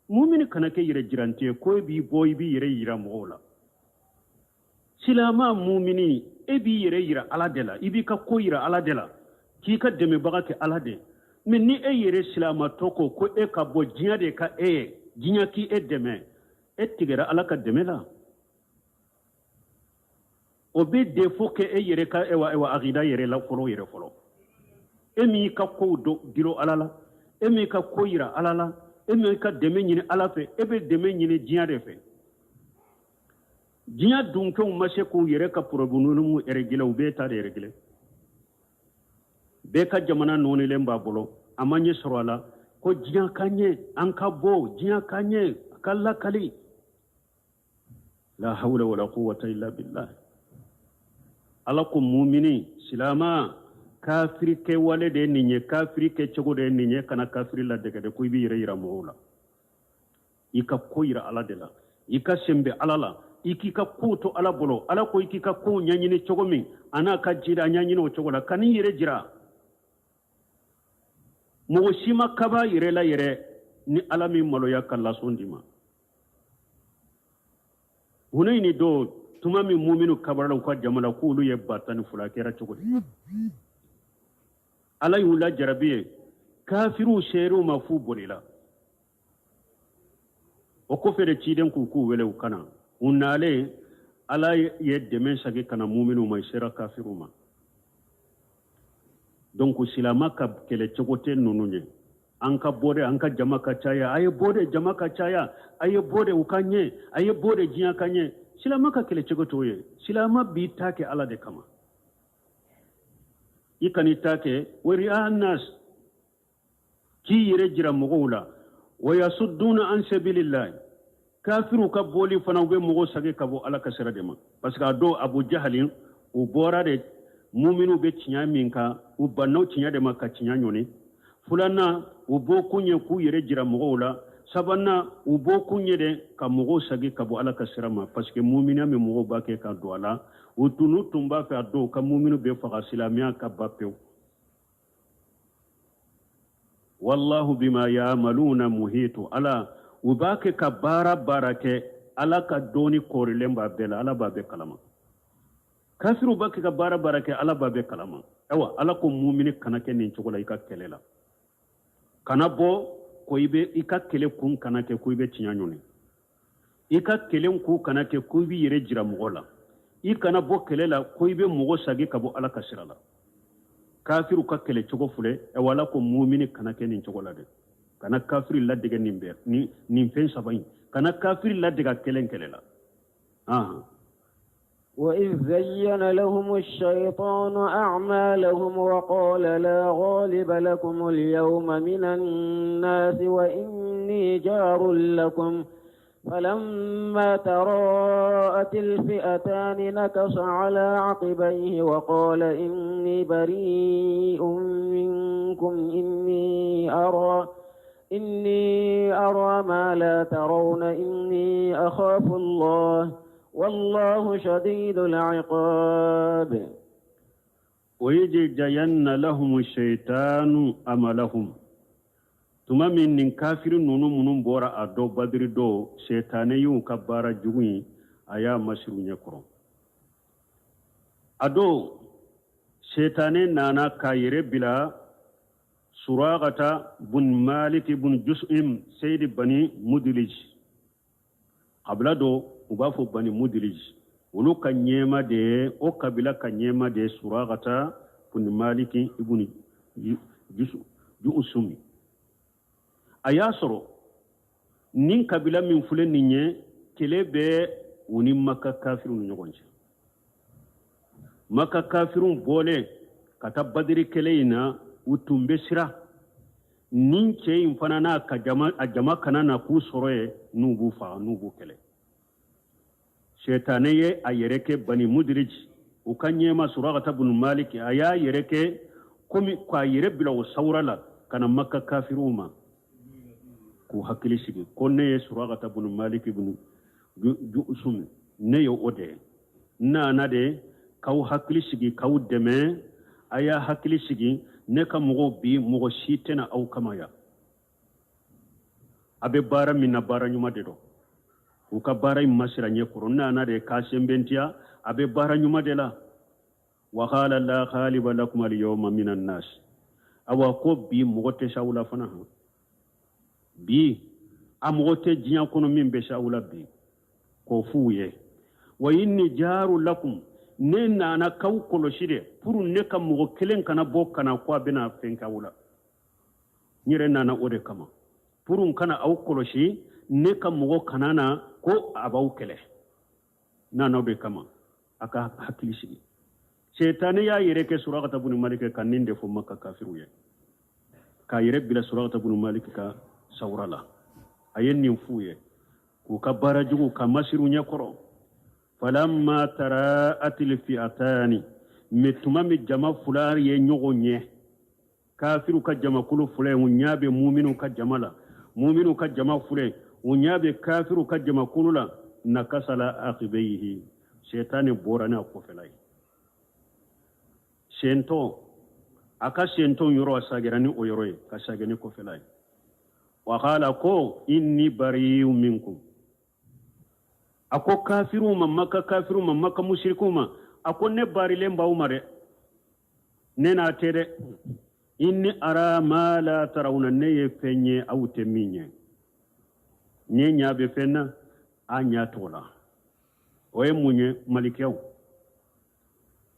mu'mini kana ke yire jirante ko bi boy bi yire yira mola silama mu'mini e bi yire yira ala dela ibi ka ko yira ala dela ki ka deme baga ke ala de min ni e yire silama toko ko e ka bo jinya de ka e jinya ki e deme e tigera ala ka deme la o be defo ke e yere ka ewa agida yere la folo yere folo emi ka ko do dilo alala emi ka ko yira alala emi ka deme nyini ala fe ebe deme nyini jinya de fe jinya dun ko mashe ko yere ka probunu mu eregile u be ta de eregile be ka jamana noni lemba bolo amanye sorala ko jinya kanye an ka bo jinya kanye kala kali la hawla wala quwwata illa billah ala ko mu'mini silama kafiri ke wale de ninye kafiri ke chogo de ninye kana kafiri la de ko bi yira mola ika koira ala de la ika sembe ala la iki ka kuto ala bolo ala ko iki ka ko nyanyini chogo min ana ka jira nyanyini o chogo la kan yire jira mo shima kaba yire la yire ni ala mi malo ya kala sondima hunayni do tuma min muminu kabaran kwa jamala kulu ye batani fulakera chokodi ala yula jarabiye kafiru sheru mafu bolila o ko fere ciden ku wele ukana unale ala ye demen sage kana muminu mai shera kafiru ma donc silama ka kele chokote nununye anka bode anka jamaka chaya aye bode jamaka chaya aye bode ukanye aye bode jinya kanye silama ka kele chogotoye silama bi take ala de kama ikani take wari annas ki yire jira mogola wayasudduna an sabilillah kafiru ka boli fana be mogo sage kabo ala ka sira de ma parce que do abu jahalin u bora de muminu be cinya minka u banno cinya de ma ka cinya nyoni fulana u bo kunye ku yire jira mogola sabanna u bo kunye de ka mogo sage kabo ala ka sira ma parce que mumina me mogo ba ke ka do ala u tunu tumba fa do ka muminu be fa islamiya ka bapew wallahu bima ya'maluna muhitu ala u ba ke ka barake ala ka doni korilemba bela ala ba be kalama kafiru ba ke ka barake ala ba be kalama ewa ala ko mumini kana ke nin chogola ika kelela kana bo ko ibe ika kele kun kana ke ko ibe tinyanyoni ika kele ku kana ke ko ibe yere jira mogola ikana bo kelela ko ibe mogo sagi kabo ala kasirala kafiru ka kele chogo fule e wala ko mumini kana ke nin chogola de kana kafiri ladega nimbe ni fen sabain kana kafiri ladega kelen kelela
وإذ زين لهم الشيطان أعمالهم وقال لا غالب لكم اليوم من الناس وإني جار لكم فلما تراءت الفئتان نكص على عقبيه وقال إني بريء منكم إني أرى ما لا ترون إني أخاف الله والله شديد العقاب
ويجزين لهم الشيطان أملهم ثم من كافر نونم بورا أدو بدر دو شيطانيو كبارا جوي أيا مسرون يكرم أدو شيطاني نانا كايري بلا سراغة بن مالك بن جسئم سيد بني مدلج قبل دو ubafo bani mudlij wulu ka nyema de o kabila ka nyema de suragata kun maliki ibn usumi ayasoro nin kabila min fule ninye kelebe woni makka kafirun nyogonje makka kafirun bole kata badiri keleina utumbe sira nin ce infana na ka jama kanana ku soroye nubu kele shaytaniye ayereke bani mudrij ukanyema suragata ibn malik aya yereke komi kwa yere bila usawrala kana makka kafiruma ku hakili sigi konne suragata ibn malik ibn usum ne yo ode na de kaw hakili sigi kaw deme aya hakili sigi ne ka mugo bi mugo shitena au kamaya abe bara minna bara nyuma de do uka bara masira nye kuruna na de kasembentia abe bara nyuma de la wa qala la khaliba lakum al yawma minan nas awa ko bi mugote shawla fana bi amugote jinya kono min be shawla bi ko fuye wa inni jaru lakum ne nana kaw koloshide puru ne kam mugo kelen kana bo kana kwa bena fenkawula nyire nana ode kama puru kana aw koloshi ne kam mugo kanana ko abaw kele nana be kama aka hakili shigi shaytani ya yereke suragata ibn malik kaninde fo makka kafiru ye ka yere bila suragata ibn malik ka sawrala ayenni fuye ku kabara jugu ka masiru nyakoro falamma taraat alfi'atani mituma mi jama fulari ye nyogonye kafiru ka jama kulu fule unyabe mu'minu ka jamala mu'minu ka jama fule unyabe kafiru ka jama kulula nakasala aqibayhi shaytani borana ko felay shento aka shento yoro asagirani o yoroy ka sagani ko felay wa qala ko inni bari'un minkum ako kafiru mamaka mushrikuma ako ne barile mbawmare nena tede inni ara ma la tarawna ne yefenye awte minye nye nyabe fenna anya tola oye munye malikiyaw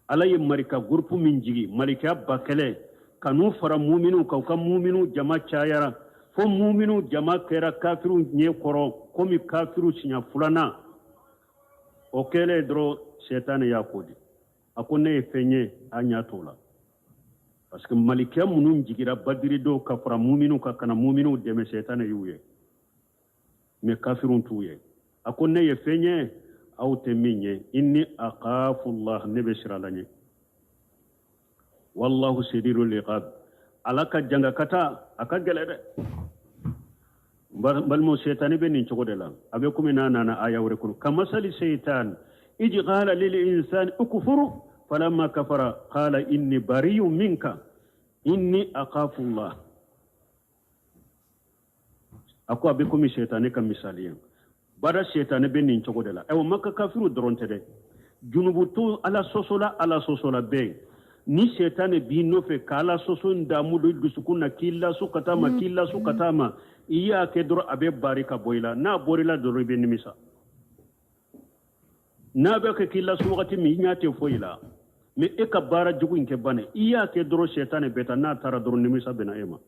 alaye marika groupe min jigi malikiya bakele kanu fara mu'minu ka mu'minu jama chayara fo mu'minu jama kera kafiru nye koro komi kafiru sinya fulana okele dro shaytan yakodi akone fenye anya tola parce que malikiya munun jigira badiri do ka fara mu'minu ka kana mu'minu deme shaytan yuye me kafirun tuye akone fenye au teminye inni aqafu Allah nebe shiralanye wallahu shadirul iqab alaka janga kata akagelede balmo shaytan be nin chogo de la abe kumi nana aya wure kun kamasali shaytan iji qala lil insani ukfuru falamma kafara qala inni bariyun minka inni aqafu Allah ako abe kumi shaytan ka misaliyan bada shaytan be nin chogo de la e makka kafiru doronte de junubutu ala sosola be ni shaytan bi no fe kala soso ndamu do dusukuna killa sukatama iya ke doro abe barika boyla na borila doro be nimisa na be ke killa su wakati mi nyate foyla me e ka bara jugu nke bane iya ke doro shaytan beta na tara doro nimisa bena ema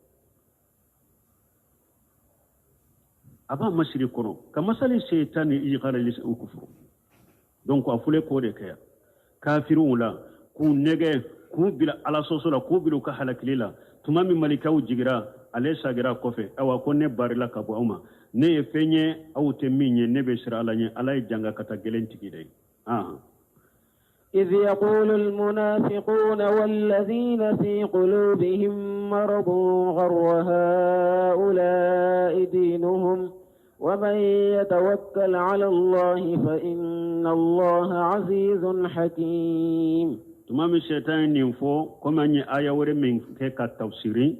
aba masiri kono kamasali shaytani iqala lis ukufru donc afule ko de kaya kafirun la ku nege ku bila ala sosola ku bilu ka halakilila tumami malikaw jigira ale sagira kofe awa ko ne barila kabo uma ne fenye awte minye ne be sira ala nye ala janga kata gelentiki dai
إذ يقول المنافقون والذين في قلوبهم مرض غر هؤلاء دينهم ومن يتوكل على الله فإن الله عزيز حكيم.
تمام الشيطان ينفو كما أن آية ورمين كيكا التفسيري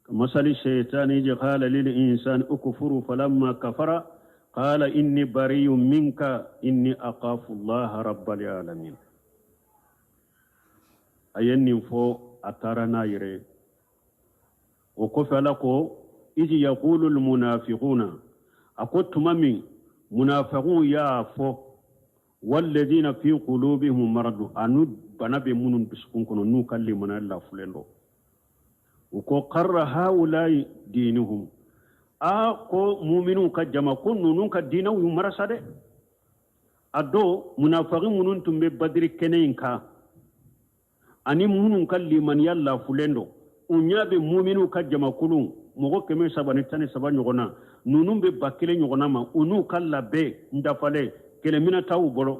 كمثل الشيطان قال للإنسان أكفر فلما كفر قال إني بريء منك إني أخاف الله رب العالمين. أين ينفو أتارنا يري وكفى لكو إذ يقول المنافقون أقول تمامي منافقون يافو والذين في قلوبهم مرض أنو بنابي منون بسكون نو كالي من الله فلندو وكو قر هؤلاء دينهم ko mu'minun ka jama ko nunun ka dinaw yu marasade ado munafiqin munun tumbe badri kenein ka ani munun ka liman yalla fulendo unyabe mu'minu ka jama kulun mogo keme sabani tane sabanyo gona nunun be bakile nyogona ma unu kala be ndafale kele mina taw bolo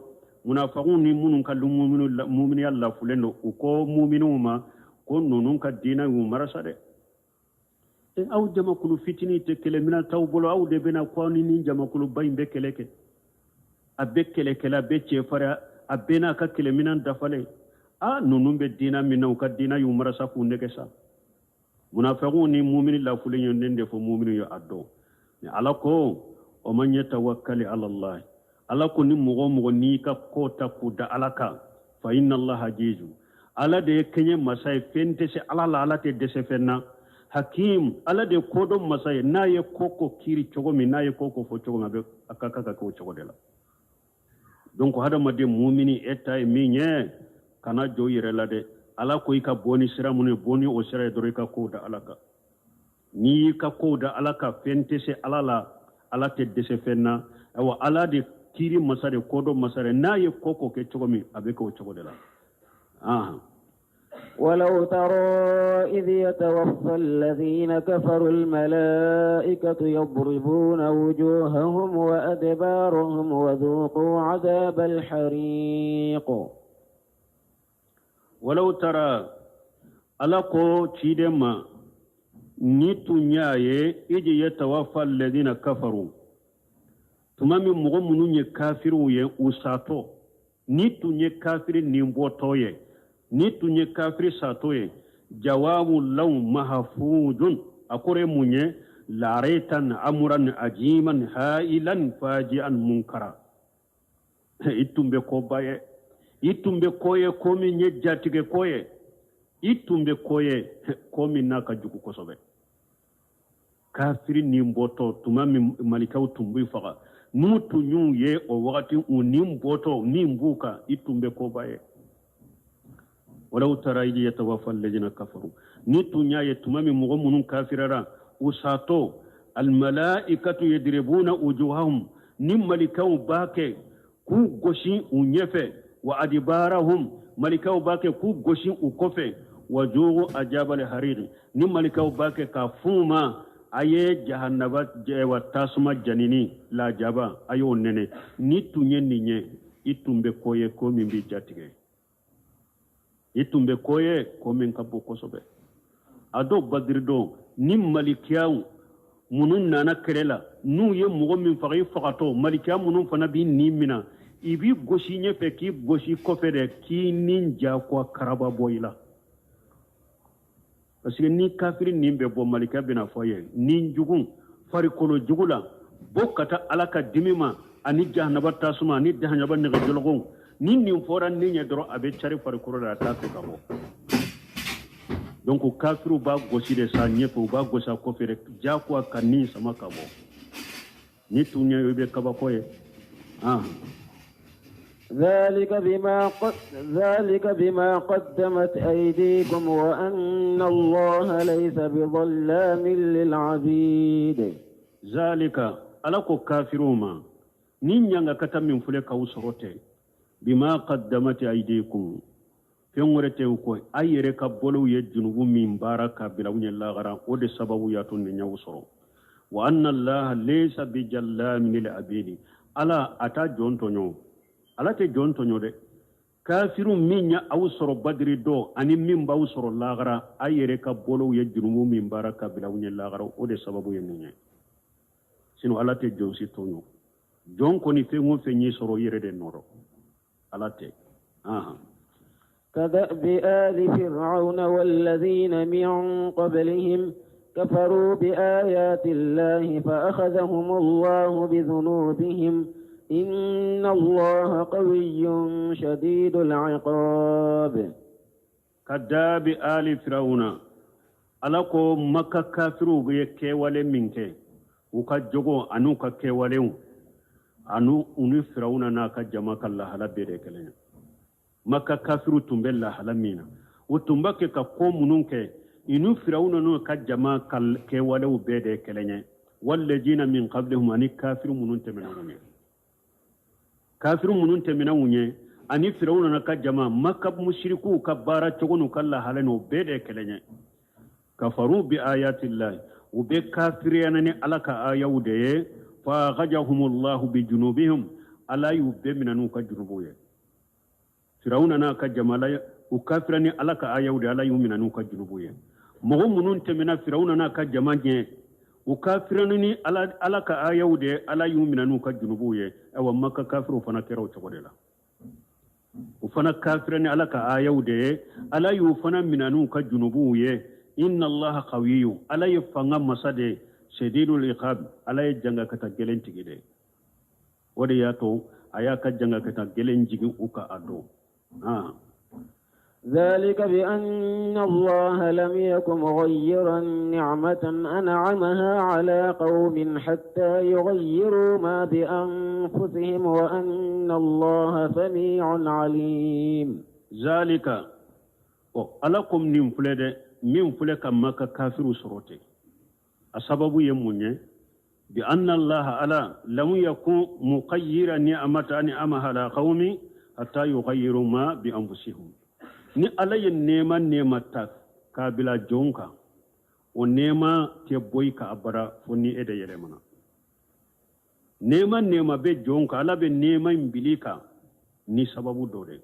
munafiqun ni munun ka mu'minu yalla fulendo uko mu'minu ma ko nunun ka dinaw yu marasade aw jamakulu fitini te kele mina taw bolo aw de bena ko ni jamakulu bay be keleke abe keleke la be chefara abena ka kele mina dafale nunun be dina mina ka dina yu marasa ku negesa munafiqun ni mu'min la fule nyonde fo mu'min yo addo ni alako o man yatawakkali ala allah alako ni mugo ni ka kota ku da alaka fa inna allah ajizu ala de kenye masay fente se ala te desefenna hakim ala de kodo masay naye koko kiri chogomi naye koko fo chogomi be akaka ko chogodela donc hada made mu'mini eta e minye kana joyire la de ala ko ika boni sira mun boni o sira do ka koda alaka ni ka koda alaka fente se ala te dese fenna awa ala de kiri masare kodo masare naye koko ke chogomi abe ko chogodela
ولو ترى إذ يتوفى الذين كفروا الملائكة يضربون وجوههم وأدبارهم وذوقوا عذاب الحريق.
ولو ترى ألاقو تشيدما نيتو نياي إذ يتوفى الذين كفروا تمامي مغمونو كافروا يوساتو نيتو كافر نيمبوتوي ni tunye kafiri satoye jawabu law mahfuzun akore munye laretan amuran ajiman hailan fajian munkara itumbe ko baye itumbe koye komi nye jatige koye itumbe koye komi naka juku kosobe kafiri nimboto tumami malikaw tumbu faga nutu nyu ye o wakati unimboto nimbuka itumbe ko baye ولو ترى إذ يتوفى الذين كفروا نيتو نياي تمامي مغمون كافررا وساتو الملائكة يضربون وجوههم نم ملكاو باكي كو غشي ونيفه وأدبارهم ملكاو باكي كو غشي وكفه وجوه أجاب الحرير نم ملكاو باكي كفوما aye jahannaba jewa tasuma janini la jaba ayo nene nitu nyenye itumbe koye ko mimbi jatige itumbe koye komin kabbo kosobe ado badrido nim malikiyaw munun nana kerela nu ye mugo min fagi fagato malikiya munun fana bi nimina ibi goshi nye fe ki goshi kofere ki ninja kwa karaba boyla parce que ni kafiri nimbe bo malikiya bina foye nin jugun fari kolo jugula bokata alaka dimima ani jahannaba tasuma ni jahannaba ne gajolgo ni fora ni nya doro abe chari fari kolo da ta ko kabo donc kafiru ba gosi de sa nyepo ba gosa kofere jakwa kanni sama kabo ni tunya yobe kaba koye
ذلك بما قدمت أيديكم وأن الله ليس بظلام للعبيد
zalika ala ko kafiruma nin nyanga kata min fule ka usorote bima qaddamat aydikum fengorete ko ayere ka bolu ye junubu min baraka bilawnya lagara o de sababu ya tun nya usoro wa anna allah laysa bijallamin lil abidi ala ata jontonyo ala te jontonyo de kafiru minya awsoro badri do ani min ba awsoro lagara ayere ka bolu ye junubu min baraka bilawnya lagara o de sababu ye nya sino ala te jonsi tonyo jon ko ni fengo fenyi soro yere de noro ala te
كدأب آل فرعون والذين من قبلهم كفروا بآيات الله فأخذهم الله بذنوبهم إن الله قوي شديد العقاب
كدأب آل فرعون ألاكو مكة كافروا يكيوالي منك وكجوغو أنو كيواليو أنو أنو فرعون ناكا جماك الله لبيرك لنا maka kafiru tumbella halamina utumbake ka ko mununke inu firawuna no ka jama kal ke wala ubede kelenye wallajina min qablihum ani kafiru mununte menawunye kafiru mununte menawunye ani firawuna na ka jama maka mushriku ka bara chogonu kala halano ubede kelenye kafaru bi ayati llahi ube kafiriyana ni alaka ayaude fa ghajahumullahu bi junubihim ala yubbe minanu ka junubuye firawuna na ka jamala ukafirani alaka ayaude ala yuminanu ka junubuye mogo munun temena firawuna na ka jamanye ukafirani alaka ayaude ala yuminanu ka junubuye awa makka kafiru fana keraw chogodela ufana kafirani alaka ayaude ala yu fana minanu ka junubuye inna allaha qawiyyu ala yafanga masade shadidul iqab ala janga kata gelentigide wode yato aya ka janga kata gelenjigi uka ado
ذلك بأن الله لم يكن مغيرا نعمة أنعمها على قوم حتى يغيروا ما بأنفسهم وأن الله سميع عليم
ذلك ألكم من فلك مكة كافر سروتي السبب يموني بأن الله ألا لم يكن مغيرا نعمة أنعمها على قوم hatta yughayyiru ma bi anfusihim ni alaye nema ta kabila jonka o nema te boyka abara fonni ede yele mana nema be jonka ala be nema imbilika ni sababu dode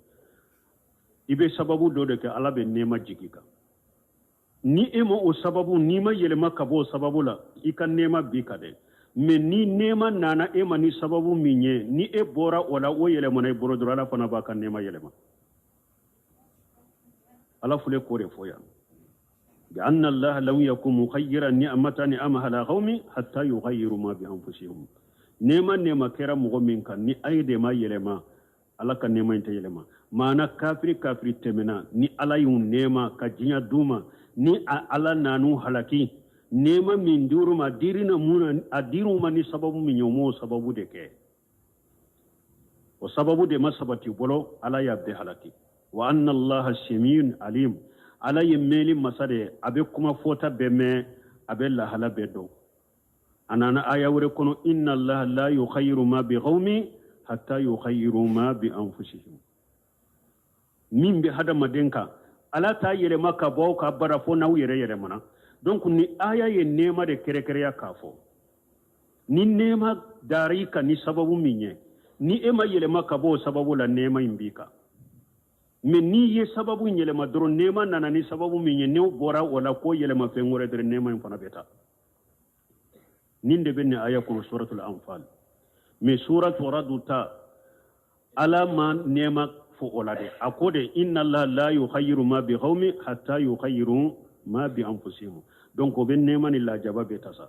ibe sababu dode ke ala be nema jigika ni emo o sababu ni ma yele makabo sababu la ikan nema bika de me ni nema nana ema ni sababu minye ni e bora wala o yele mana boro durala fana baka nema yele ma ala fule kore foya bi anna allah lam yakum mukhayyiran ni'matan ni'amaha la qaumi hatta yughayyiru ma bi anfusihim nema kera mugo min kan ni ayde ma yele ma ala kan nema inte yele ma mana kafiri temena ni ala yun nema ka jinya duma ni ala nanu halaki nema min duruma dirina muna adiruma ni sababu min yomo sababu de ke o sababu de masabati bolo ala yabde halaki wa anna allaha samiyun alim ala yemeli masade abe kuma fota beme abe la hala bedo anana aya wure kono inna allaha la yukhayyiru ma bi qaumi hatta yukhayyiru ma bi anfusihim min bi hada madenka ala ta yele maka bo ka bara fo na yere mana donc ni aya ye nema de kere ya kafo ni nema darika ni sababu minye ni ema yele makabo sababu la nema imbika me ni ye sababu yele madro nema nana ni sababu minye ne bora wala ko yele mafengore de nema infana beta ninde benne aya ko suratul anfal me suratu raduta ala ma nema fo olade akode inna allaha la yukhayyiru ma bi qaumi hatta yukhayyiru ma bi anfusihim donc o ben nemani la jaba be tasa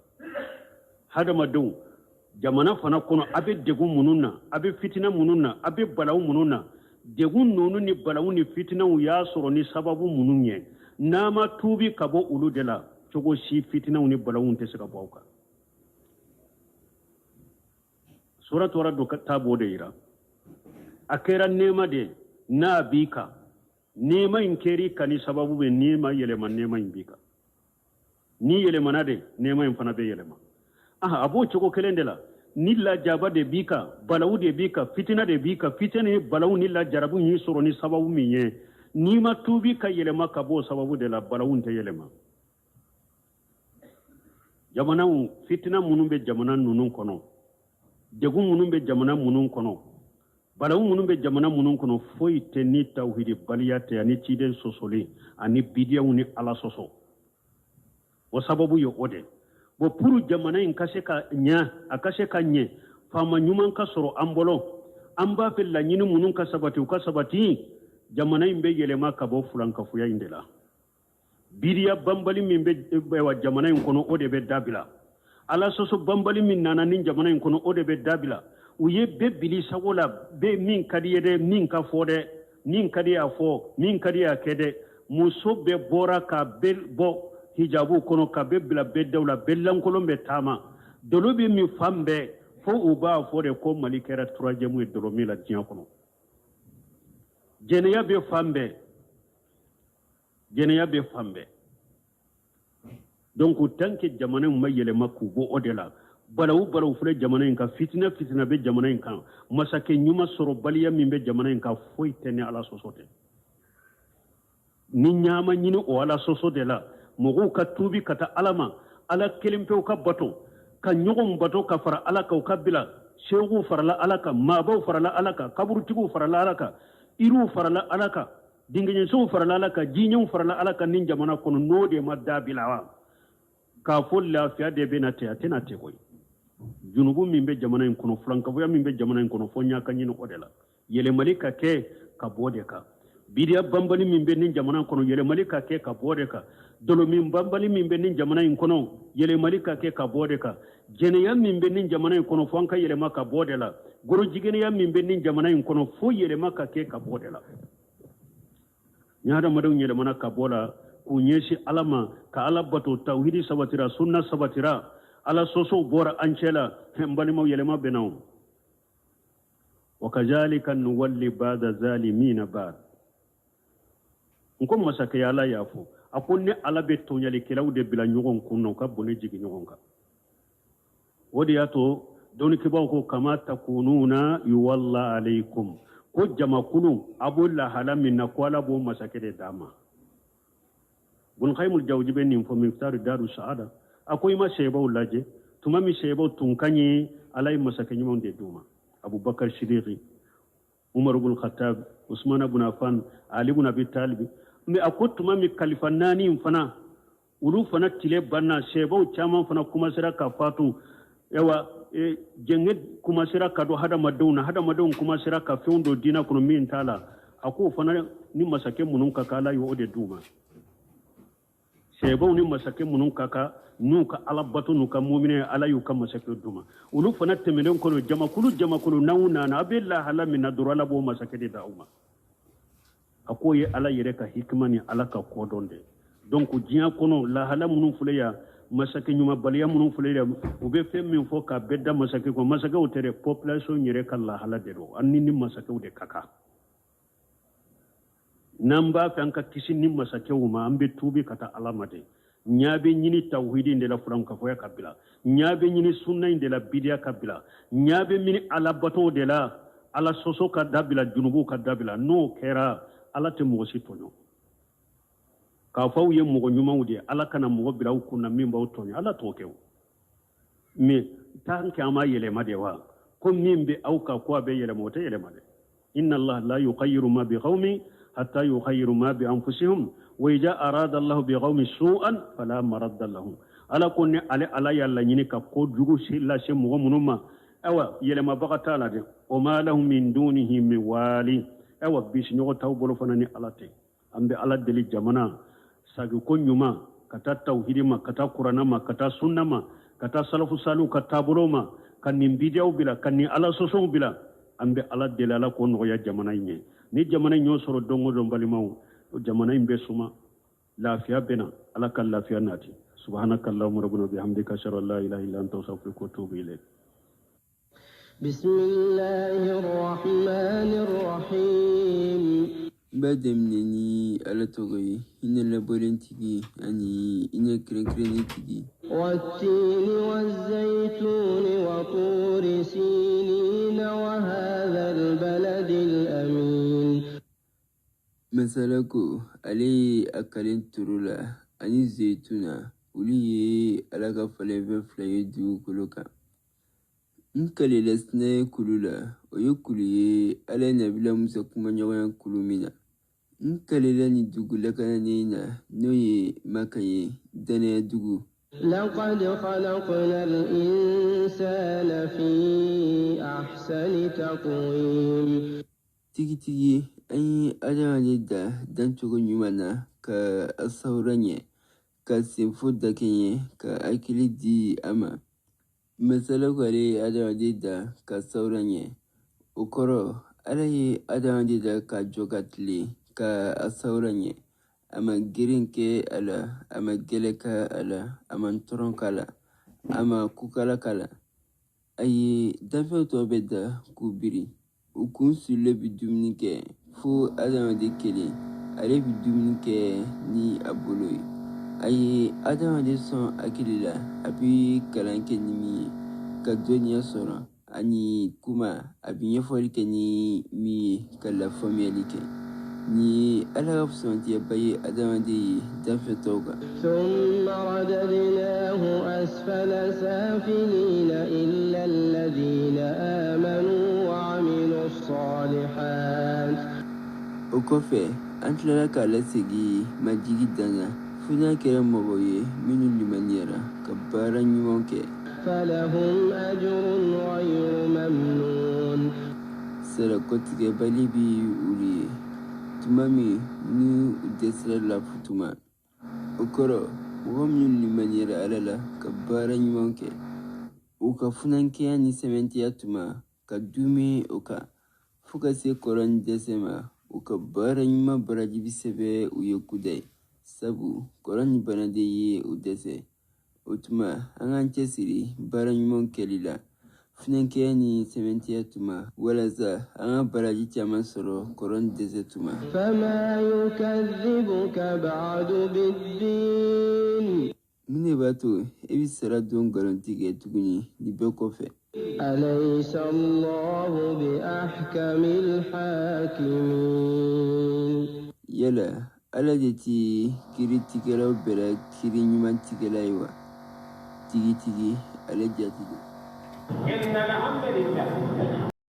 hada madu jamana fana kono abe degu mununna abe fitina mununna abe balaw mununna degu nonu ni balaw ni fitina ya soro ni sababu mununye nama tubi kabo ulu dela cogo si fitina ni balaw te sika bawka suratu raddu tabo de ira akera nema de na bika nema inkeri kani sababu be nema yelema nema imbika ni yelema na de nema infana be yelema abo chogo kelendela nilla jaba de bika balawu de bika fitina de bika fitene balawu nilla jarabu ni soro ni sababu minye ni ma tubi ka yelema ka bo sababu de la balawu te yelema jamana fitina munun be jamana nunun kono degu munun be jamana munun kono balawu munun be jamana munun kono foyi te ni tawhidi baliyate ani ciden sosoli ani bidiyawu ni ala soso o sababu yo ode bo puru jamana in kashe ka nya akashe ka nye fama nyuman ka soro ambolo amba fel la nyini munun ka sabati jamana in be yelema ka bo fulanka fuya indela bidiya bambali min be wa jamana in kono ode be dabila ala soso bambali min nana nin jamana in kono ode be dabila uye be bili sagola be min kadiyede min ka fode nin kadiya fo min kadiya kede muso be bora ka bel bo hijabu kono ka be bila be dawla bellankolon be tama dolobi mi fambe fo uba fo de ko malikera troisième dolomi la dian kono jeneya be fambe donc tanke jamana mayele makku bo odela balawu fure jamana ka fitina be jamana kan masake nyuma soro baliya min be jamana ka foi tene ala sosote ni nyama nyini o ala sosote la mogo ka tubi kata alama ala kelimpe ka bato ka nyogom bato ka fara ala ka bila shegu farala alaka mabo farala alaka kaburtigu farala alaka iru farala alaka dingenyen so farala alaka jinyon farala alaka nin jamana kono node madda bilawa ka folla fiya de benate atena te koy junubu min be jamana en kono franka boya min be jamana en kono fonya kan nyino odela yele malika ke ka bode ka bidiya bambali min be nin jamana kono yele malika ke ka bode ka dolo min bambali min be nin jamana in kono yele malika ke ka bode ka jeneya min be nin jamana in kono fonka yele maka bode la goro jigene min be nin jamana in kono fo yele maka ke ka bode la nyaada madaw yele mana ka bola ku nyeshi alama ka ala bato tauhidi sabatira sunna sabatira ala soso bora anchela mbali maw yele ma benaw wa kazalika nuwalli ba'da zalimina ba'd nkom masaka yala yafo akonne ala be tonyali kelaw de bila nyogon kunno ka bone jigi nyogon ka wodi yato doni kibaw ko kama takununa yuwalla alaykum ko jama kunu abulla halamin na kwala bo masake de dama bun khaymul jawjibe nim fo miftar daru saada akoy ma sheybaw laje tuma mi sheybaw tunkanye alay masake nyimon de duma abubakar shidiqi umar ibn khattab usman ibn affan ali ibn abi talib mi akotuma mi kalifanani mfana ulu fana tile banna shebau chaman fana kuma sira ka fatu yawa jenge kuma sira ka do hada madun kuma sira ka fiondo dina kuno min tala ako fana ni masake munun ka kala yo ode duma shebau ni masake munun ka nuka alabatu nuka mu'mine ala yu kam masake duma ulu fana temelen kono jama kulu nauna na abilla halamina durala bo masake de dauma akoye ala yere ka hikmani ala ka kodonde donc jiya kono la hala munun fuleya masake nyuma baliya munun fuleya ube fem min fo ka bedda masake ko masake o tere population yere ka la hala de do annini masake de kaka namba fanka kisi ni masake uma ambe tubi kata alamade nyabe nyini tawhidi ndela fulan ka foya kabila nyabe nyini sunna ndela bidia kabila nyabe mini ala bato de la ala soso ka dabila junubu ka dabila no kera ala te mogo si tonyo ka faw ye mogo nyuma wudi ala kana mogo bila kunna mimba tonyo ala to kew me tan ke ama yele made wa ko mimbe au ka ko be yele mote yele made inna allah la yughayyiru ma bi qaumin hatta yughayyiru ma bi anfusihim wa idha arada allah bi qaumin su'an fala maradda lahum ala kunni ala yalla nyini ka ko jugu silla se mogo munuma awa yele ma bagata la de o ma lahum min dunihi min wali awa bis nyogo taw bolo fanani alate ambe ala deli jamana sagi ko nyuma kata tawhidi ma kata qur'ana ma kata sunna ma kata salafu salu kata boloma kanni bidiaw bila kanni ala soso bila ambe ala deli ala ko no ya jamana nye ni jamana nyo soro dongo do balimaw jamana imbe suma lafiya bena ala kal lafiya nati subhanakallahumma rabbuna bihamdika ashhadu an la ilaha illa anta astaghfiruka wa atubu ilayk
بسم الله الرحمن الرحيم Bademneni alatogoyi ina laborentigi ani ina krenkrenitigi
والتين والزيتون وطور سينين وهذا البلد الأمين
masalako ale akalen turula ani zeytuna uliye alaka falefe flaye dugukolo kan nkale lasina kulula oye kuluye ala nabila musa kuma ɲɔgɔnya kulu min na nkalela ni dugu lakanani na n'o ye maka ye danaya dugu
لقد خلقنا الإنسان في أحسن تقويم
tigitigi an ye adamaden da dancogo ɲuman na ka a sawura ɲɛ ka senfo da kɛ ɲɛ ka hakili di a ma masala ko ale ye adamaden da ka sawura ɲɛ o kɔrɔ ala ye adamaden da ka jɔ ka tile ka a sawura ɲɛ a ma geren kɛ a la a ma gɛlɛ ka a la a ma tɔrɔn k'a la a ma kukala k'a la a ye dafɛw tɔ bɛ da k'u biri u kun sirilen bi dumuni kɛ fo adamaden kelen ale bi dumuni kɛ ni a bolo ye a ye adamaden sɔn hakili la a bi kalan kɛ ni min ye ka dɔnniya sɔrɔ ani kuma a bi ɲɛfɔli kɛ ni min ye ka lafaamuyali kɛ ni ala ka fusɔntigɛba ye adamaden ye danfɛ tɔw kan
ثم رددناه أسفل سافلين إلا الذين آمنوا وعملوا الصالحات
o kɔfɛ an tilala k'a lasegi majigi dan na fo n'a kɛra mɔgɔ ye minnu limaniyara ka baara ɲuman kɛ
فلهم أجر غير ممنون
sarakɔtigɛbali bi olu ye tuma min ni u dɛsɛra la tuma o kɔrɔ mɔgɔ minnu limaniyara ala la ka baara ɲuman kɛ u ka funankɛya ni sɛbɛntiya tuma ka dume o kan fo ka se kɔrɔ ni dɛsɛ ma u ka baara ɲuman baraji bi sɛbɛ u ye kuda ye sabu kɔrɔ ni banaden ye u dɛsɛ o tuma an k'an cɛsiri baara ɲuman kɛli la funankɛya ni sɛbɛntiya tuma walasa an ka baraji caman sɔrɔ kɔrɔ ni dɛsɛ tuma
فما يكذبك بعد بالدين
mun de b'a to e bi sara don garanti kɛ tuguni ni bɛɛ kɔfɛ
أليس الله بأحكم الحاكمين
yala ala de ti kiiritigɛlaw bɛɛ la kiiri ɲuman tigɛla ye wa tigitigi ale jatigi